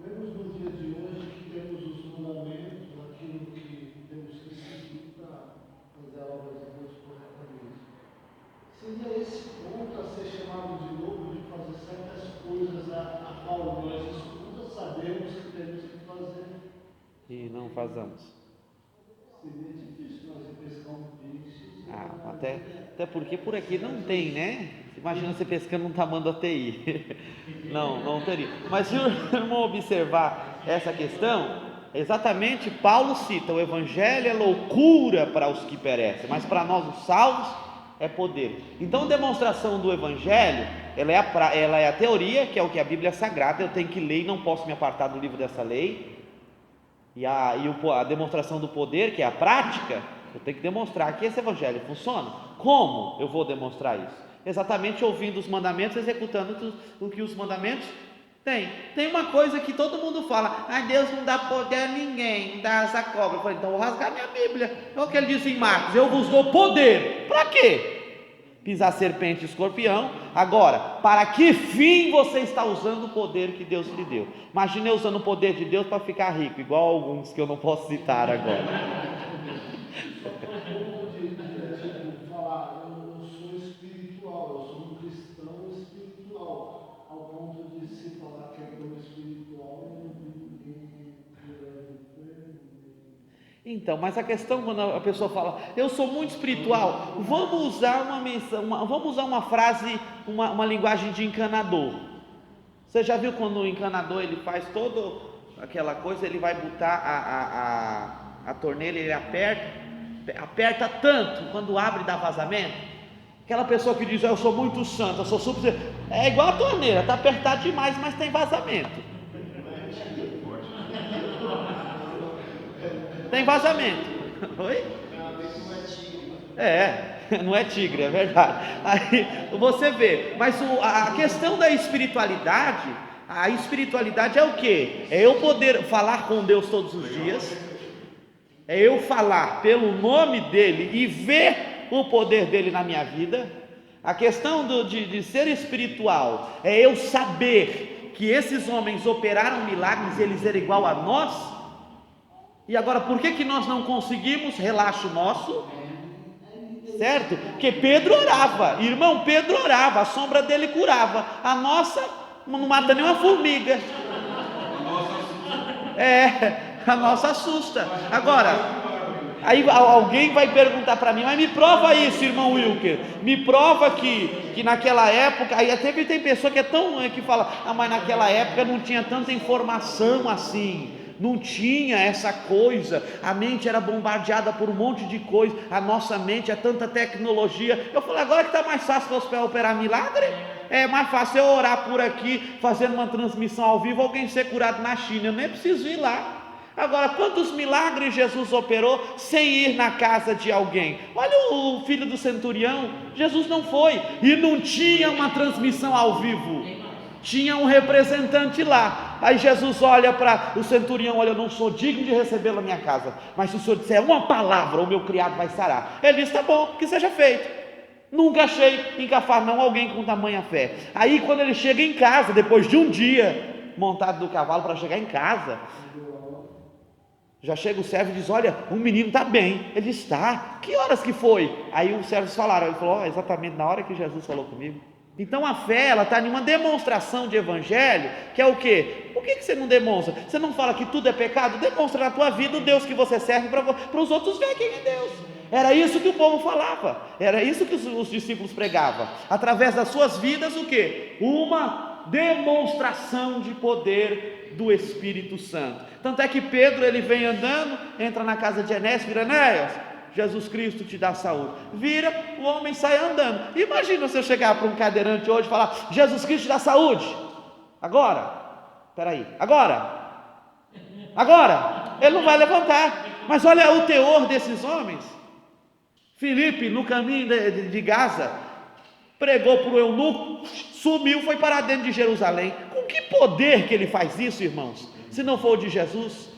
Vemos no dia de hoje que temos os mandamentos, aquilo que temos que seguir para fazer a obra de Deus corretamente. Seria esse ponto a ser chamado de novo de fazer certas coisas a qual nós escutas sabemos que temos que fazer. E não fazemos. Seria difícil nós ir pescar um peixe. Até porque por aqui não tem, né? Imagina você pescando um tamanho ATI. Não teria. Mas se o irmão observar essa questão, exatamente Paulo cita: o evangelho é loucura para os que perecem, mas para nós os salvos é poder. Então a demonstração do evangelho, ela é a teoria, que é o que a Bíblia é sagrada, eu tenho que ler e não posso me apartar do livro dessa lei. E a demonstração do poder, que é a prática, eu tenho que demonstrar que esse evangelho funciona. Como eu vou demonstrar isso? Exatamente ouvindo os mandamentos, executando o que os mandamentos têm. Tem uma coisa que todo mundo fala: Deus não dá poder a ninguém, não dá asa à cobra. Eu falei: então eu vou rasgar minha Bíblia. É o que ele diz em Marcos: eu vos dou poder. Para quê? Pisar serpente e escorpião. Agora, para que fim você está usando o poder que Deus lhe deu? Imagine eu usando o poder de Deus para ficar rico, igual alguns que eu não posso citar agora. Falar, eu sou espiritual, eu sou um cristão espiritual, ao ponto de se falar que é tão espiritual e não vi ninguém. Então, mas a questão, quando a pessoa fala: eu sou muito espiritual, vamos usar uma frase, uma linguagem de encanador. Você já viu quando o encanador ele faz toda aquela coisa, ele vai botar a torneira, ele aperta tanto, quando abre dá vazamento. Aquela pessoa que diz: eu sou muito santo, eu sou super, é igual a torneira, está apertado demais, mas tem vazamento. Tem vazamento. Oi? Não é tigre, é verdade. Aí você vê, mas a questão da espiritualidade, a espiritualidade é o quê? É eu poder falar com Deus todos os dias, é eu falar pelo nome dele e ver o poder dele na minha vida. A questão de ser espiritual é eu saber que esses homens operaram milagres e eles eram igual a nós. E agora, por que nós não conseguimos? Relaxa o nosso, certo? Porque Pedro orava, irmão, Pedro orava, a sombra dele curava, a nossa não mata nenhuma formiga. A nossa assusta. Agora, aí alguém vai perguntar para mim: mas me prova isso, irmão Wilker, me prova que naquela época, aí até tem pessoa que fala: mas naquela época não tinha tanta informação assim, não tinha essa coisa, a mente era bombardeada por um monte de coisa, a nossa mente é tanta tecnologia. Eu falei: agora que está mais fácil para operar milagre, é mais fácil eu orar por aqui, fazendo uma transmissão ao vivo, alguém ser curado na China, eu nem preciso ir lá. Agora, quantos milagres Jesus operou sem ir na casa de alguém? Olha o filho do centurião, Jesus não foi, e não tinha uma transmissão ao vivo, tinha um representante lá. Aí Jesus olha para o centurião: olha, eu não sou digno de recebê-lo na minha casa, mas se o senhor disser uma palavra, o meu criado vai sarar. Ele disse: tá bom, que seja feito. Nunca achei em Cafarnaum alguém com tamanha fé. Aí quando ele chega em casa, depois de um dia montado do cavalo para chegar em casa, já chega o servo e diz: olha, o menino está bem. Ele está. Que horas que foi? Aí os servos falaram, ele falou: exatamente na hora que Jesus falou comigo. Então a fé, ela está em uma demonstração de evangelho, que é o quê? Por que você não demonstra? Você não fala que tudo é pecado? Demonstra na tua vida o Deus que você serve, para os outros verem quem é Deus. Era isso que o povo falava, era isso que os discípulos pregavam. Através das suas vidas, o quê? Uma demonstração de poder do Espírito Santo. Tanto é que Pedro, ele vem andando, entra na casa de Enéas, vira: Enéas, Jesus Cristo te dá saúde. Vira, o homem sai andando. Imagina se eu chegar para um cadeirante hoje e falar: Jesus Cristo te dá saúde. Agora, peraí, agora, ele não vai levantar. Mas olha o teor desses homens. Filipe, no caminho de Gaza, pregou para o eunuco, sumiu, foi parar dentro de Jerusalém. Com que poder que ele faz isso, irmãos? Se não for o de Jesus.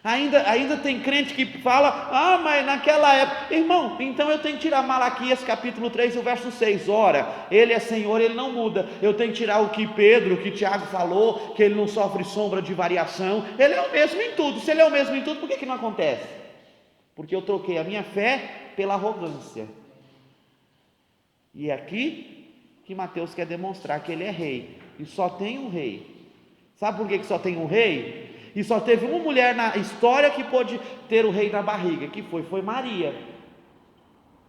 Ainda tem crente que fala: mas naquela época, irmão, então eu tenho que tirar Malaquias capítulo 3, o verso 6, ora, ele é Senhor, ele não muda. Eu tenho que tirar o que Pedro, o que Tiago falou, que ele não sofre sombra de variação. Ele é o mesmo em tudo. Se ele é o mesmo em tudo, por que não acontece? Porque eu troquei a minha fé pela arrogância. E é aqui que Mateus quer demonstrar que ele é rei, e só tem um rei. Sabe por que só tem um rei? E só teve uma mulher na história que pôde ter o rei na barriga, que foi Maria.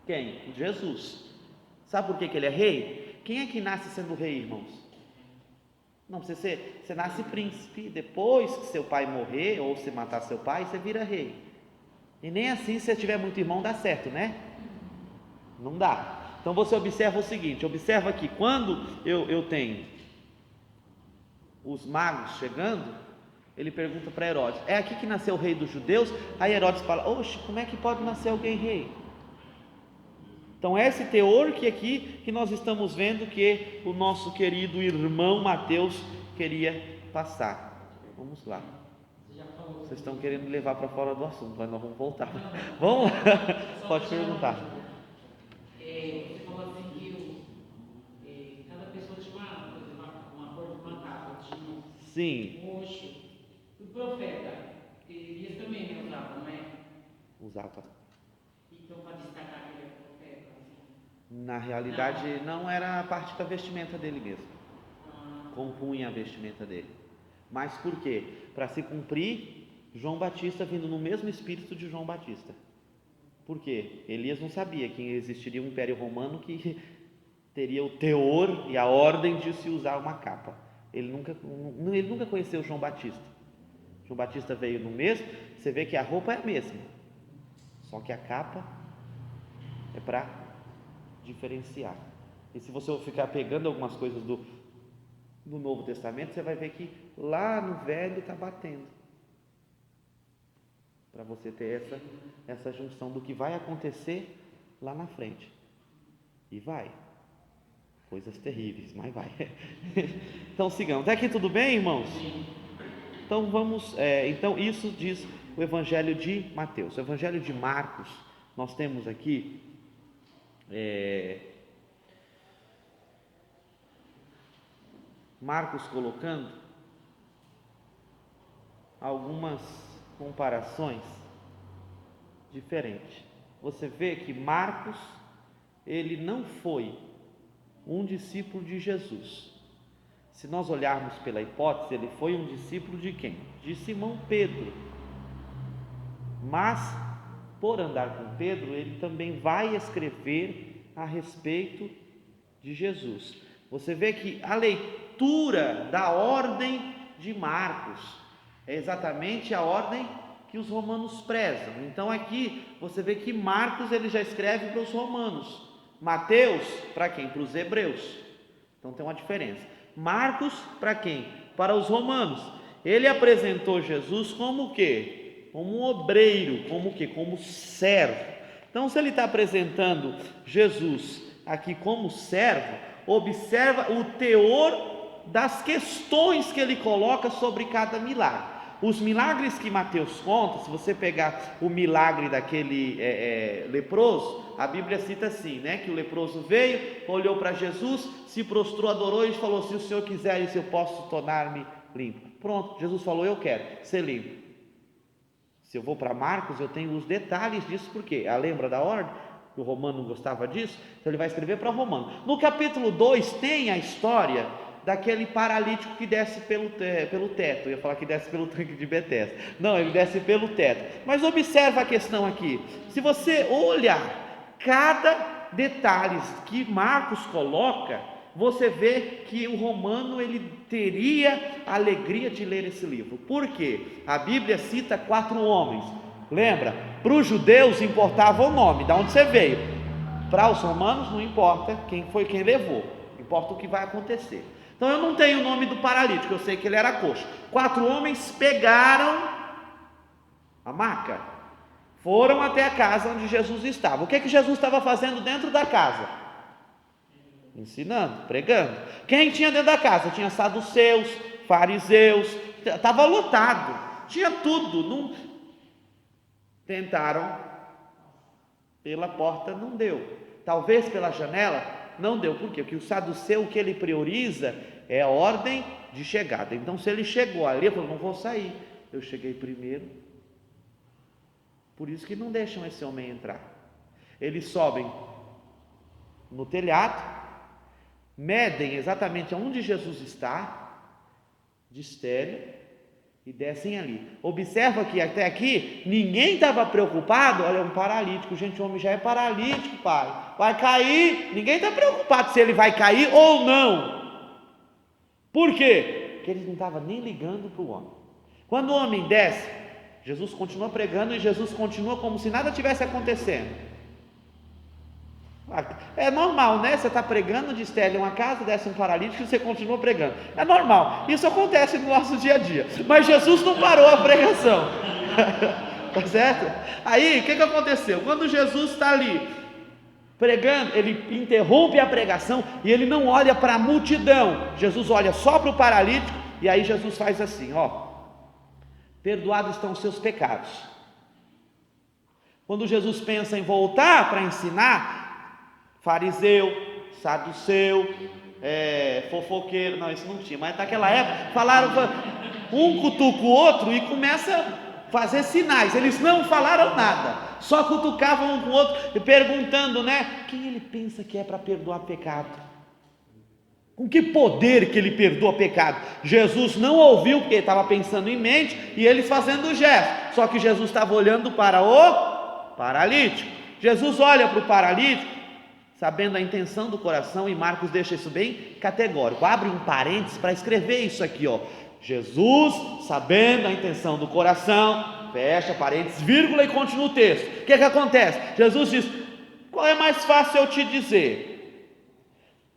Quem? Jesus. Sabe por que ele é rei? Quem é que nasce sendo rei, irmãos? Não, você nasce príncipe, depois que seu pai morrer, ou se matar seu pai, você vira rei. E nem assim, se você tiver muito irmão, dá certo, né? Não dá. Então você observa o seguinte, observa aqui, quando eu tenho os magos chegando, ele pergunta para Herodes: é aqui que nasceu o rei dos judeus? Aí Herodes fala: oxe, como é que pode nascer alguém rei? Então é esse teor que aqui que nós estamos vendo que o nosso querido irmão Mateus queria passar. Vamos lá. Vocês estão querendo me levar para fora do assunto, mas nós vamos voltar. Vamos lá. Pode perguntar. Você falou assim que cada pessoa tinha uma cor de uma capa, tinha Sim. roxo. O profeta, Elias também usava, não é? Usava. Então, para destacar que ele é profeta, assim. Na realidade, não era a parte da vestimenta dele mesmo. Compunha a vestimenta dele. Mas por quê? Para se cumprir João Batista vindo no mesmo espírito de João Batista. Por quê? Elias não sabia que existiria um império romano que teria o teor e a ordem de se usar uma capa. Ele nunca conheceu João Batista. João Batista veio no mesmo. Você vê que a roupa é a mesma, só que a capa é para diferenciar. E se você ficar pegando algumas coisas do Novo Testamento, você vai ver que lá no Velho está batendo, para você ter essa junção do que vai acontecer lá na frente. E vai, coisas terríveis, mas vai. Então sigamos. Até aqui tudo bem, irmãos? Então vamos, então isso diz o Evangelho de Mateus. O Evangelho de Marcos, nós temos aqui Marcos colocando algumas comparações diferentes. Você vê que Marcos, ele não foi um discípulo de Jesus. Se nós olharmos pela hipótese, ele foi um discípulo de quem? De Simão Pedro. Mas, por andar com Pedro, ele também vai escrever a respeito de Jesus. Você vê que a leitura da ordem de Marcos é exatamente a ordem que os romanos prezam. Então aqui você vê que Marcos ele já escreve para os romanos, Mateus para quem? Para os hebreus. Então tem uma diferença. Marcos para quem? Para os romanos. Ele apresentou Jesus como o quê? Como um obreiro, como o quê? Como servo. Então se ele está apresentando Jesus aqui como servo, observa o teor das questões que ele coloca sobre cada milagre. Os milagres que Mateus conta, se você pegar o milagre daquele leproso, a Bíblia cita assim, né? Que o leproso veio, olhou para Jesus, se prostrou, adorou e falou: se o Senhor quiser isso, eu posso tornar-me limpo. Pronto, Jesus falou: eu quero ser limpo. Se eu vou para Marcos, eu tenho os detalhes disso, porque lembra da ordem? O romano gostava disso, então ele vai escrever para romano. No capítulo 2 tem a história daquele paralítico que desce pelo teto. Eu ia falar que desce pelo tanque de Betesda. Não, ele desce pelo teto. Mas observa a questão aqui. Se você olhar cada detalhe que Marcos coloca, você vê que o romano ele teria a alegria de ler esse livro. Por quê? A Bíblia cita 4 homens. Lembra? Para os judeus importava o nome, de onde você veio. Para os romanos não importa quem foi quem levou, importa o que vai acontecer. Então eu não tenho o nome do paralítico, eu sei que ele era coxo. 4 homens pegaram a maca, foram até a casa onde Jesus estava. O que Jesus estava fazendo dentro da casa? Ensinando, pregando. Quem tinha dentro da casa? Tinha saduceus, fariseus, estava lotado, tinha tudo. Não tentaram pela porta, não deu. Talvez pela janela, não deu. Por quê? Porque o saduceu, o que ele prioriza é a ordem de chegada. Então se ele chegou ali, ele falou, não vou sair, eu cheguei primeiro. Por isso que não deixam esse homem entrar. Eles sobem no telhado, medem exatamente onde Jesus está, de estéreo, e descem ali. Observa que até aqui ninguém estava preocupado. Olha, um paralítico, gente, o homem já é paralítico, pai, vai cair. Ninguém está preocupado se ele vai cair ou não. Por quê? Porque eles não estavam nem ligando para o homem. Quando o homem desce, Jesus continua pregando e Jesus continua como se nada tivesse acontecendo. É normal, né? Você está pregando de estéreo em uma casa, desce um paralítico e você continua pregando. É normal, isso acontece no nosso dia a dia. Mas Jesus não parou a pregação. Tá certo? Aí, o que aconteceu? Quando Jesus está ali pregando, ele interrompe a pregação e ele não olha para a multidão. Jesus olha só para o paralítico e aí Jesus faz assim, ó: perdoados estão os seus pecados. Quando Jesus pensa em voltar para ensinar, fariseu, saduceu, fofoqueiro, não, isso não tinha, mas naquela época falaram, um cutuca o outro e começa a fazer sinais. Eles não falaram nada, só cutucavam um com o outro, perguntando, né, quem ele pensa que é para perdoar pecado? Com que poder que ele perdoa pecado? Jesus não ouviu, porque ele estava pensando em mente, e eles fazendo o gesto, só que Jesus estava olhando para o paralítico. Jesus olha para o paralítico, sabendo a intenção do coração, e Marcos deixa isso bem categórico, abre um parênteses para escrever isso aqui, ó: Jesus, sabendo a intenção do coração, fecha parênteses, vírgula, e continua o texto. O que acontece? Jesus diz: qual é mais fácil eu te dizer?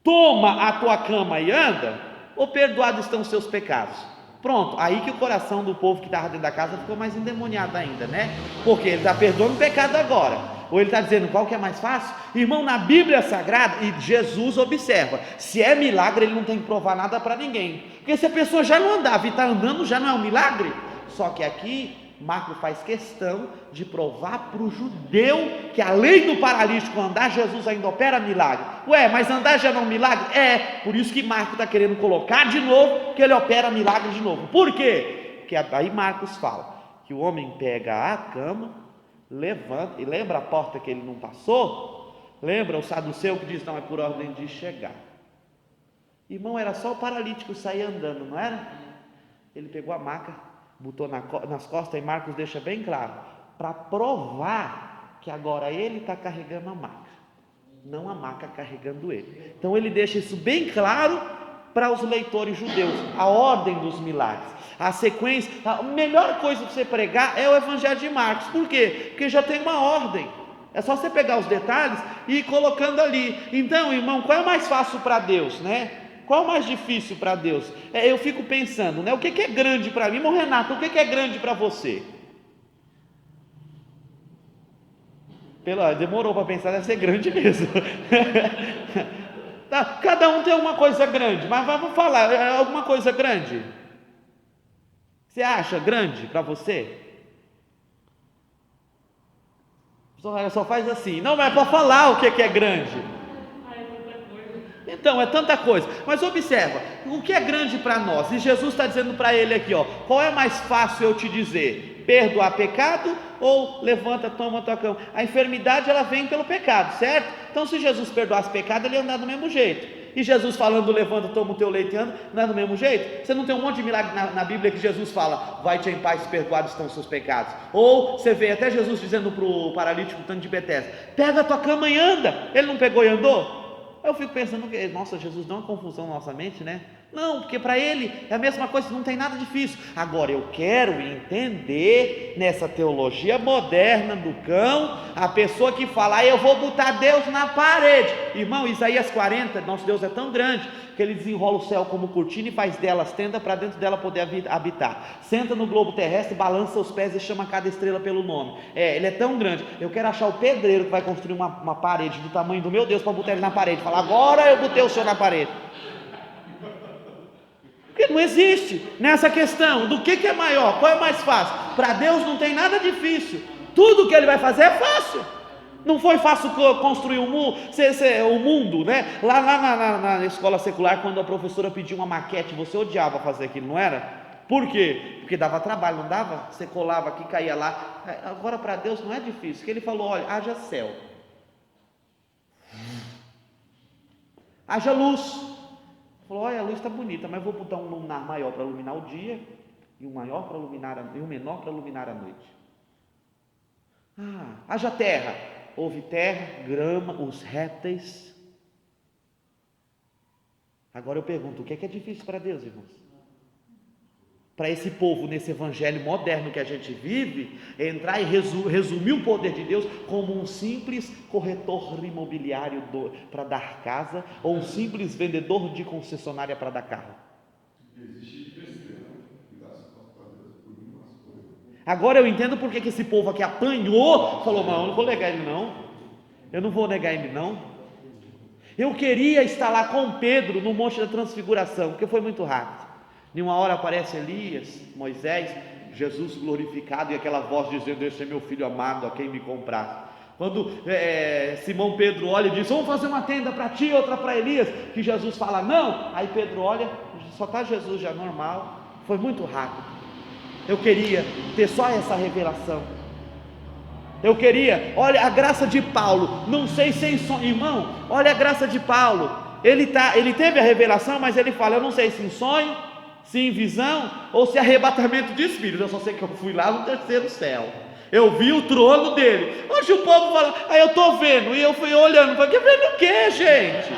Toma a tua cama e anda, ou perdoados estão os seus pecados? Pronto, aí que o coração do povo que estava dentro da casa ficou mais endemoniado ainda, né? Porque ele está perdoando o pecado agora, ou ele está dizendo qual que é mais fácil? Irmão, na Bíblia Sagrada, e Jesus observa, se é milagre ele não tem que provar nada para ninguém, porque se a pessoa já não andava e está andando, já não é um milagre. Só que aqui Marcos faz questão de provar para o judeu que além do paralítico andar, Jesus ainda opera milagre. Ué, mas andar já não é um milagre? É, por isso que Marcos está querendo colocar de novo que ele opera milagre de novo. Por quê? Porque aí Marcos fala que o homem pega a cama, levanta, e lembra a porta que ele não passou? Lembra o saduceu que diz, não, é por ordem de chegar. Irmão, era só o paralítico sair andando, não era? Ele pegou a maca, botou nas costas, e Marcos deixa bem claro, para provar que agora ele está carregando a maca, não a maca carregando ele. Então ele deixa isso bem claro para os leitores judeus, a ordem dos milagres, a sequência. A melhor coisa para você pregar é o Evangelho de Marcos. Por quê? Porque já tem uma ordem, é só você pegar os detalhes e ir colocando ali. Então, irmão, qual é mais fácil para Deus, né? Qual é o mais difícil para Deus? Eu fico pensando, né? O que é grande para mim? Irmão Renato, o que é grande para você? Demorou para pensar, deve ser grande mesmo. Tá, cada um tem uma coisa grande, mas vamos falar, alguma coisa grande? Você acha grande para você? Só faz assim, não, mas é para falar o que é grande. Então, é tanta coisa, mas observa, o que é grande para nós? E Jesus está dizendo para ele aqui, ó, qual é mais fácil eu te dizer? Perdoar pecado ou levanta, toma a tua cama? A enfermidade ela vem pelo pecado, certo? Então se Jesus perdoasse pecado, ele ia andar do mesmo jeito. E Jesus falando, levanta, toma o teu leite e anda, não é do mesmo jeito? Você não tem um monte de milagre na Bíblia que Jesus fala, vai-te em paz, perdoados estão os seus pecados. Ou você vê até Jesus dizendo para o paralítico tanto de Betesda, pega a tua cama e anda. Ele não pegou e andou? Eu fico pensando que, nossa, Jesus dá uma confusão na nossa mente, né? Não, porque para ele é a mesma coisa, não tem nada difícil. Agora eu quero entender nessa teologia moderna do cão, a pessoa que fala, eu vou botar Deus na parede. Irmão, Isaías 40, nosso Deus é tão grande que ele desenrola o céu como cortina e faz delas tenda para dentro dela poder habitar. Senta no globo terrestre, balança os pés e chama cada estrela pelo nome. Ele é tão grande. Eu quero achar o pedreiro que vai construir uma parede do tamanho do meu Deus para botar ele na parede. Falar, agora eu botei o Senhor na parede. Porque não existe nessa questão do que é maior, qual é mais fácil. Para Deus não tem nada difícil. Tudo que Ele vai fazer é fácil. Não foi fácil construir o mundo, né? Lá na escola secular, quando a professora pedia uma maquete, você odiava fazer aquilo, não era? Por quê? Porque dava trabalho, não dava? Você colava aqui, caía lá. Agora para Deus não é difícil, porque Ele falou, olha, haja céu, haja luz. Falou, olha, a luz está bonita, mas vou botar um luminar maior para iluminar o dia e um menor para iluminar a noite. Haja terra. Houve terra, grama, os répteis. Agora eu pergunto, o que é difícil para Deus, irmãos? Para esse povo, nesse evangelho moderno que a gente vive, entrar e resumir o poder de Deus como um simples corretor imobiliário para dar casa, ou um simples vendedor de concessionária para dar carro. Agora eu entendo porque que esse povo aqui apanhou, falou, não, eu não vou negar ele não, eu não vou negar ele não. Eu queria estar lá com Pedro no Monte da Transfiguração, porque foi muito rápido. Em uma hora aparece Elias, Moisés, Jesus glorificado e aquela voz dizendo, esse é meu filho amado, a quem me compraste. Quando Simão Pedro olha e diz, vamos fazer uma tenda para ti, outra para Elias, que Jesus fala, não, aí Pedro olha, só está Jesus já normal, foi muito rápido. Eu queria ter só essa revelação. Eu queria, olha a graça de Paulo, não sei se em sonho, irmão, olha a graça de Paulo, ele teve a revelação, mas ele fala, eu não sei se em sonho, se em visão, ou se arrebatamento de espírito, eu só sei que eu fui lá no terceiro céu, eu vi o trono dele. Hoje o povo fala, eu estou vendo, e eu fui olhando, falei, vendo o que, gente?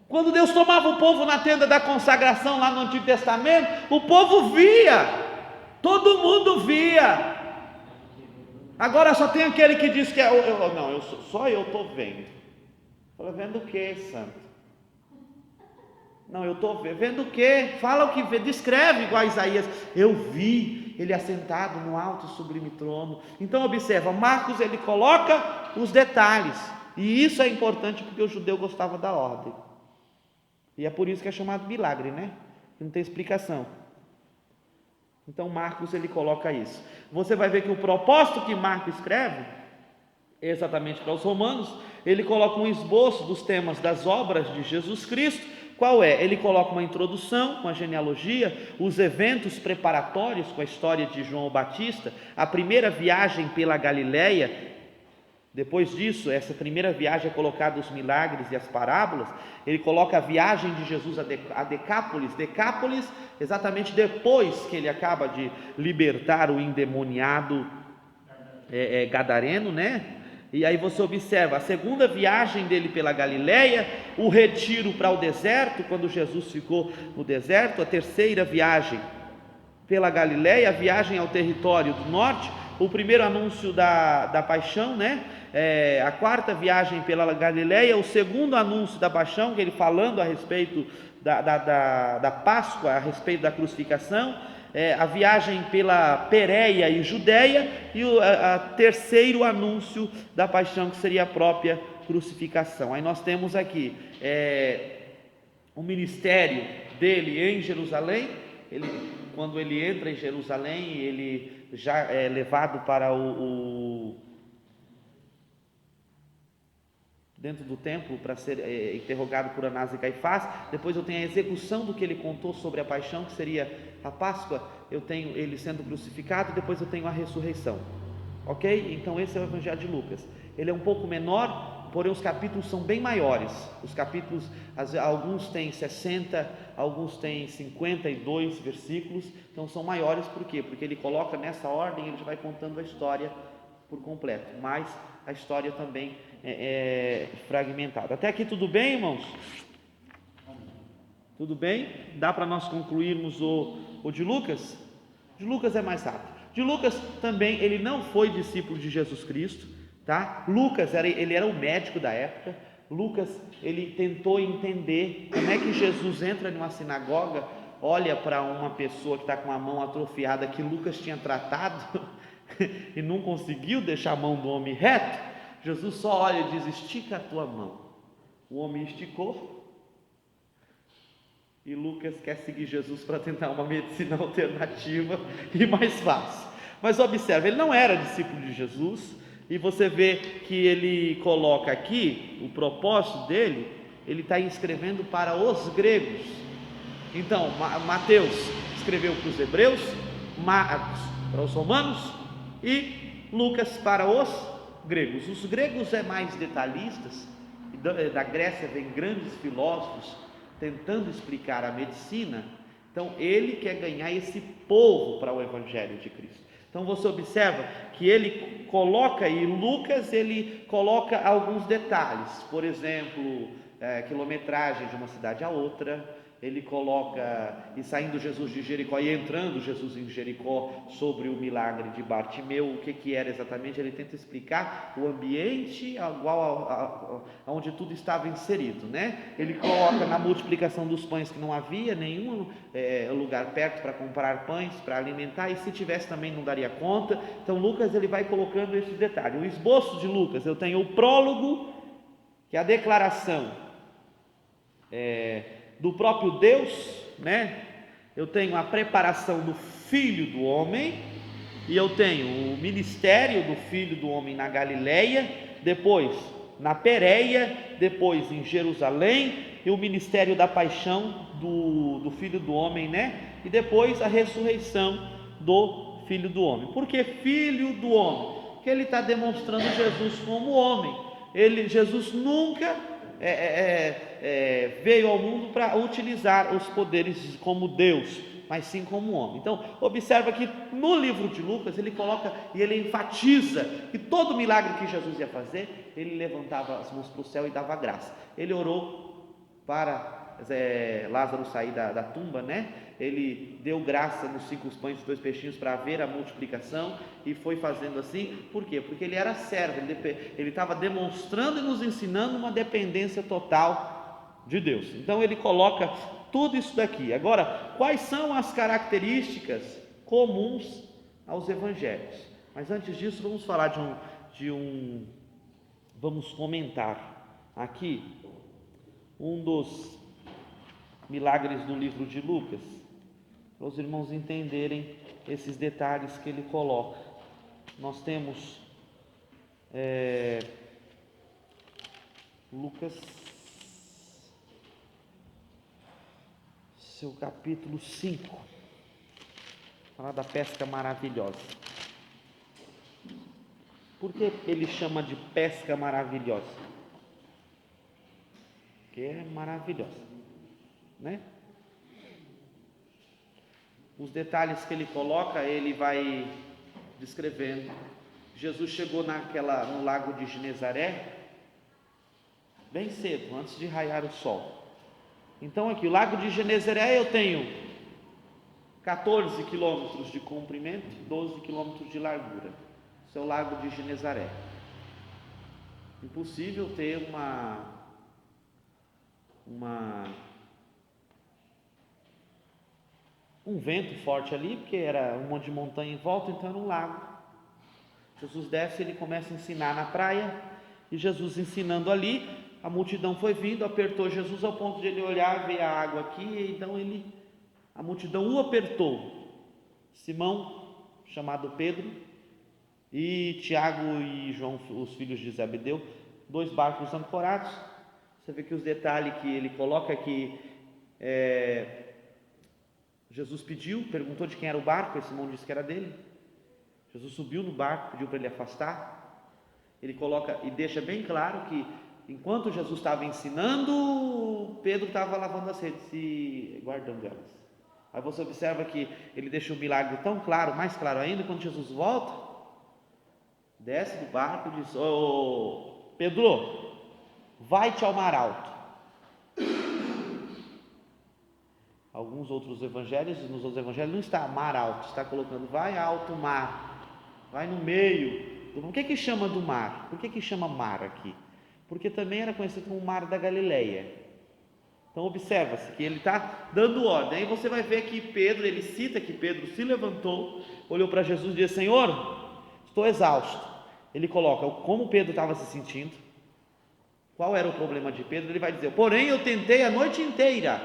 Quando Deus tomava o povo na tenda da consagração lá no Antigo Testamento, o povo via, todo mundo via. Agora só tem aquele que diz que só eu estou vendo. Fala, vendo o que, santo? Não, eu estou vendo o que? Fala o que vê, descreve igual a Isaías. Eu vi ele assentado no alto e sublime trono. Então observa, Marcos ele coloca os detalhes, e isso é importante porque o judeu gostava da ordem. E é por isso que é chamado milagre, né? Não tem explicação. Então Marcos ele coloca isso. Você vai ver que o propósito que Marcos escreve, exatamente para os romanos, ele coloca um esboço dos temas das obras de Jesus Cristo. Qual é? Ele coloca uma introdução com a genealogia, os eventos preparatórios com a história de João Batista, a primeira viagem pela Galileia. Depois disso, essa primeira viagem é colocada os milagres e as parábolas. Ele coloca a viagem de Jesus a Decápolis. Decápolis, exatamente depois que ele acaba de libertar o endemoniado gadareno, né? E aí você observa a segunda viagem dele pela Galileia, o retiro para o deserto, quando Jesus ficou no deserto, a terceira viagem pela Galileia, a viagem ao território do norte, o primeiro anúncio da paixão, né? A quarta viagem pela Galileia, o segundo anúncio da paixão, que ele falando a respeito da Páscoa, a respeito da crucificação, a viagem pela Pérea e Judeia, e o terceiro anúncio da paixão, que seria a própria crucificação. Aí nós temos aqui o ministério dele em Jerusalém. Quando ele entra em Jerusalém, ele já é levado para dentro do templo para ser interrogado por Anás e Caifás. Depois eu tenho a execução do que ele contou sobre a paixão, que seria a Páscoa. Eu tenho ele sendo crucificado, depois eu tenho a ressurreição. Ok? Então esse é o Evangelho de Lucas. Ele é um pouco menor, porém os capítulos são bem maiores. Os capítulos, alguns têm 60, alguns têm 52 versículos, então são maiores. Por quê? Porque ele coloca nessa ordem, ele já vai contando a história por completo, mas a história também é fragmentada. Até aqui tudo bem, irmãos? Tudo bem? Dá para nós concluirmos o de Lucas? De Lucas é mais rápido. De Lucas também, ele não foi discípulo de Jesus Cristo, tá? Lucas, ele era o médico da época. Lucas, ele tentou entender como é que Jesus entra numa sinagoga, olha para uma pessoa que está com a mão atrofiada, que Lucas tinha tratado, e não conseguiu deixar a mão do homem reto. Jesus só olha e diz: estica a tua mão. O homem esticou, e Lucas quer seguir Jesus para tentar uma medicina alternativa e mais fácil. Mas observa, ele não era discípulo de Jesus, e você vê que ele coloca aqui o propósito dele, ele está escrevendo para os gregos. Então, Mateus escreveu para os hebreus, Marcos para os romanos e Lucas para os gregos. Os gregos é mais detalhistas, da Grécia vem grandes filósofos tentando explicar a medicina. Então ele quer ganhar esse povo para o Evangelho de Cristo. Então você observa que ele coloca, e Lucas ele coloca alguns detalhes, por exemplo, quilometragem de uma cidade a outra. Ele coloca, e saindo Jesus de Jericó e entrando Jesus em Jericó, sobre o milagre de Bartimeu, o que era exatamente. Ele tenta explicar o ambiente igual aonde tudo estava inserido, né? Ele coloca na multiplicação dos pães que não havia nenhum lugar perto para comprar pães, para alimentar, e se tivesse também não daria conta. Então Lucas ele vai colocando esses detalhes. O esboço de Lucas, eu tenho o prólogo, que é a declaração do próprio Deus, né? Eu tenho a preparação do Filho do Homem, e eu tenho o ministério do Filho do Homem na Galileia, depois na Pérea, depois em Jerusalém, e o ministério da paixão do Filho do Homem, né? E depois a ressurreição do Filho do Homem. Por que Filho do Homem? Porque ele está demonstrando Jesus como homem. Jesus nunca veio ao mundo para utilizar os poderes como Deus, mas sim como homem. Então observa que no livro de Lucas ele coloca e ele enfatiza que todo milagre que Jesus ia fazer, ele levantava as mãos para o céu e dava graça. Ele orou para Lázaro sair da tumba, né? Ele deu graça nos 5 pães e 2 peixinhos para ver a multiplicação, e foi fazendo assim. Por quê? Porque ele era servo, ele estava demonstrando e nos ensinando uma dependência total de Deus. Então ele coloca tudo isso daqui. Agora, quais são as características comuns aos evangelhos? Mas antes disso, vamos falar vamos comentar aqui um dos milagres do livro de Lucas, para os irmãos entenderem esses detalhes que ele coloca. Nós temos Lucas, seu capítulo 5, falar da pesca maravilhosa. Por que ele chama de pesca maravilhosa? Porque é maravilhosa, né? Os detalhes que ele coloca, ele vai descrevendo. Jesus chegou no lago de Genezaré bem cedo, antes de raiar o sol. Então aqui, o lago de Genezaré, eu tenho 14 quilômetros de comprimento, 12 quilômetros de largura. Esse é o lago de Genezaré. Impossível ter um vento forte ali, porque era um monte de montanha em volta, então era um lago. Jesus desce, ele começa a ensinar na praia, e Jesus ensinando ali, a multidão foi vindo, apertou Jesus ao ponto de ele olhar, ver a água aqui, e então a multidão o apertou. Simão, chamado Pedro, e Tiago e João, os filhos de Zebedeu, 2 barcos ancorados. Você vê que os detalhes que ele coloca aqui, Jesus perguntou de quem era o barco, e Simão disse que era dele. Jesus subiu no barco, pediu para ele afastar, Ele coloca e deixa bem claro que enquanto Jesus estava ensinando, Pedro estava lavando as redes e guardando elas. Aí você observa que ele deixa o milagre tão claro, mais claro ainda, quando Jesus volta, desce do barco e diz: ô Pedro, vai-te ao mar alto. Alguns outros evangelhos, nos outros evangelhos não está mar alto, está colocando vai alto mar, vai no meio. Por que chama do mar? Por que chama mar aqui? Porque também era conhecido como o mar da Galileia. Então observa-se que ele está dando ordem. Aí você vai ver que Pedro, ele cita que Pedro se levantou, olhou para Jesus e disse: Senhor, estou exausto. Ele coloca como Pedro estava se sentindo, qual era o problema de Pedro. Ele vai dizer: porém eu tentei a noite inteira,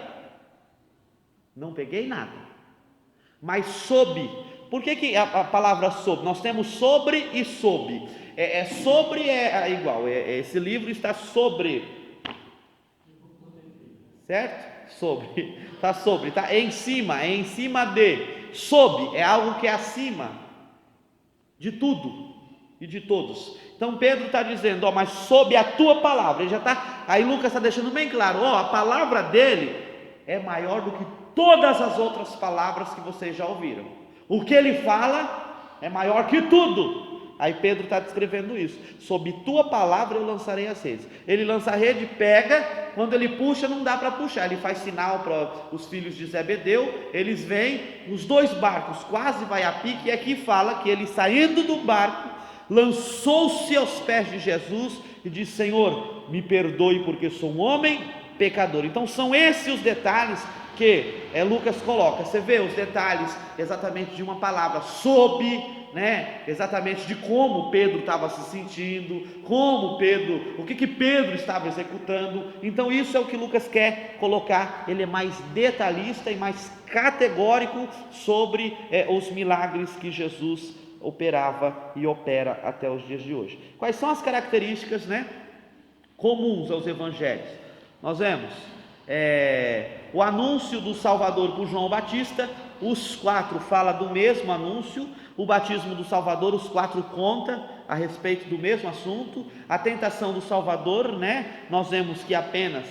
não peguei nada, mas sob. Por que a palavra sob? Nós temos sobre e sob. Sobre é igual, esse livro está sobre, certo? Sobre, está sobre, está em cima, é em cima de. Sob é algo que é acima de tudo e de todos. Então Pedro está dizendo: ó, mas sob a tua palavra. Ele já está, aí Lucas está deixando bem claro: ó, a palavra dele é maior do que todas as outras palavras que vocês já ouviram. O que ele fala é maior que tudo. Aí Pedro está descrevendo isso: sob tua palavra eu lançarei as redes. Ele lança a rede, pega, quando ele puxa não dá para puxar, ele faz sinal para os filhos de Zebedeu, eles vêm, os dois barcos quase vai a pique, e aqui fala que ele, saindo do barco, lançou-se aos pés de Jesus e disse: Senhor, me perdoe porque sou um homem pecador. Então são esses os detalhes que Lucas coloca. Você vê os detalhes exatamente de uma palavra, sob, né? Exatamente de como Pedro estava se sentindo, como Pedro, o que Pedro estava executando. Então isso é o que Lucas quer colocar. Ele é mais detalhista e mais categórico sobre os milagres que Jesus operava e opera até os dias de hoje. Quais são as características, né, comuns aos evangelhos? Nós vemos o anúncio do Salvador por João Batista. Os 4 falam do mesmo anúncio. O batismo do Salvador, os 4 contam a respeito do mesmo assunto. A tentação do Salvador, né? Nós vemos que apenas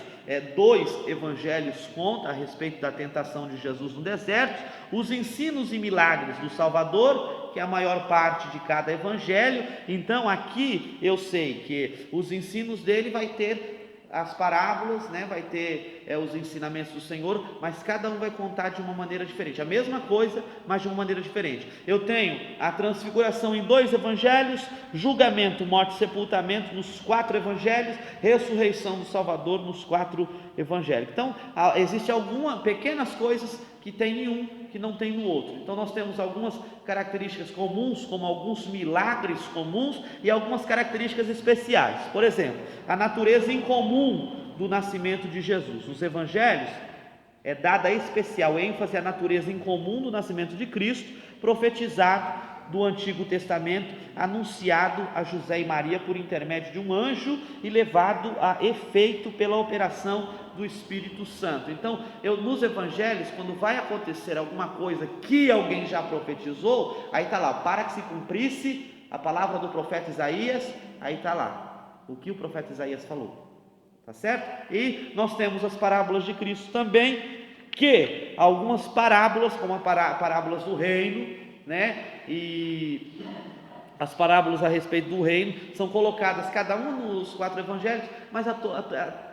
2 evangelhos contam a respeito da tentação de Jesus no deserto. Os ensinos e milagres do Salvador, que é a maior parte de cada evangelho. Então aqui eu sei que os ensinos dele vai ter as parábolas, né? Vai ter os ensinamentos do Senhor, mas cada um vai contar de uma maneira diferente, a mesma coisa, mas de uma maneira diferente. Eu tenho a transfiguração em 2 evangelhos, julgamento, morte e sepultamento nos 4 evangelhos, ressurreição do Salvador nos 4 evangelhos. Então existem algumas pequenas coisas que tem em um, que não tem no outro. Então nós temos algumas características comuns, como alguns milagres comuns, e algumas características especiais. Por exemplo, a natureza incomum do nascimento de Jesus. Nos evangelhos é dada especial ênfase à natureza incomum do nascimento de Cristo, profetizado do Antigo Testamento, anunciado a José e Maria por intermédio de um anjo e levado a efeito pela operação do Espírito Santo. Então, nos evangelhos, quando vai acontecer alguma coisa que alguém já profetizou, aí está lá, para que se cumprisse a palavra do profeta Isaías, aí está lá, o que o profeta Isaías falou, tá certo? E nós temos as parábolas de Cristo também, que algumas parábolas, como as parábolas do reino, né? E as parábolas a respeito do reino são colocadas cada uma nos 4 evangelhos, mas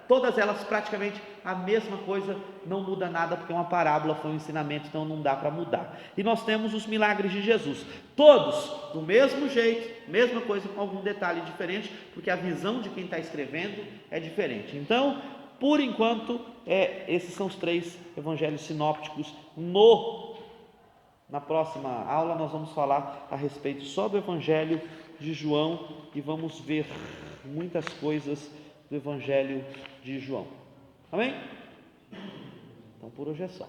todas elas praticamente a mesma coisa, não muda nada, porque uma parábola foi um ensinamento, então não dá para mudar. E nós temos os milagres de Jesus, todos do mesmo jeito, mesma coisa, com algum detalhe diferente, porque a visão de quem está escrevendo é diferente. Então, por enquanto, esses são os 3 evangelhos sinópticos. Na próxima aula nós vamos falar a respeito só do Evangelho de João e vamos ver muitas coisas do Evangelho de João. Amém? Então por hoje é só.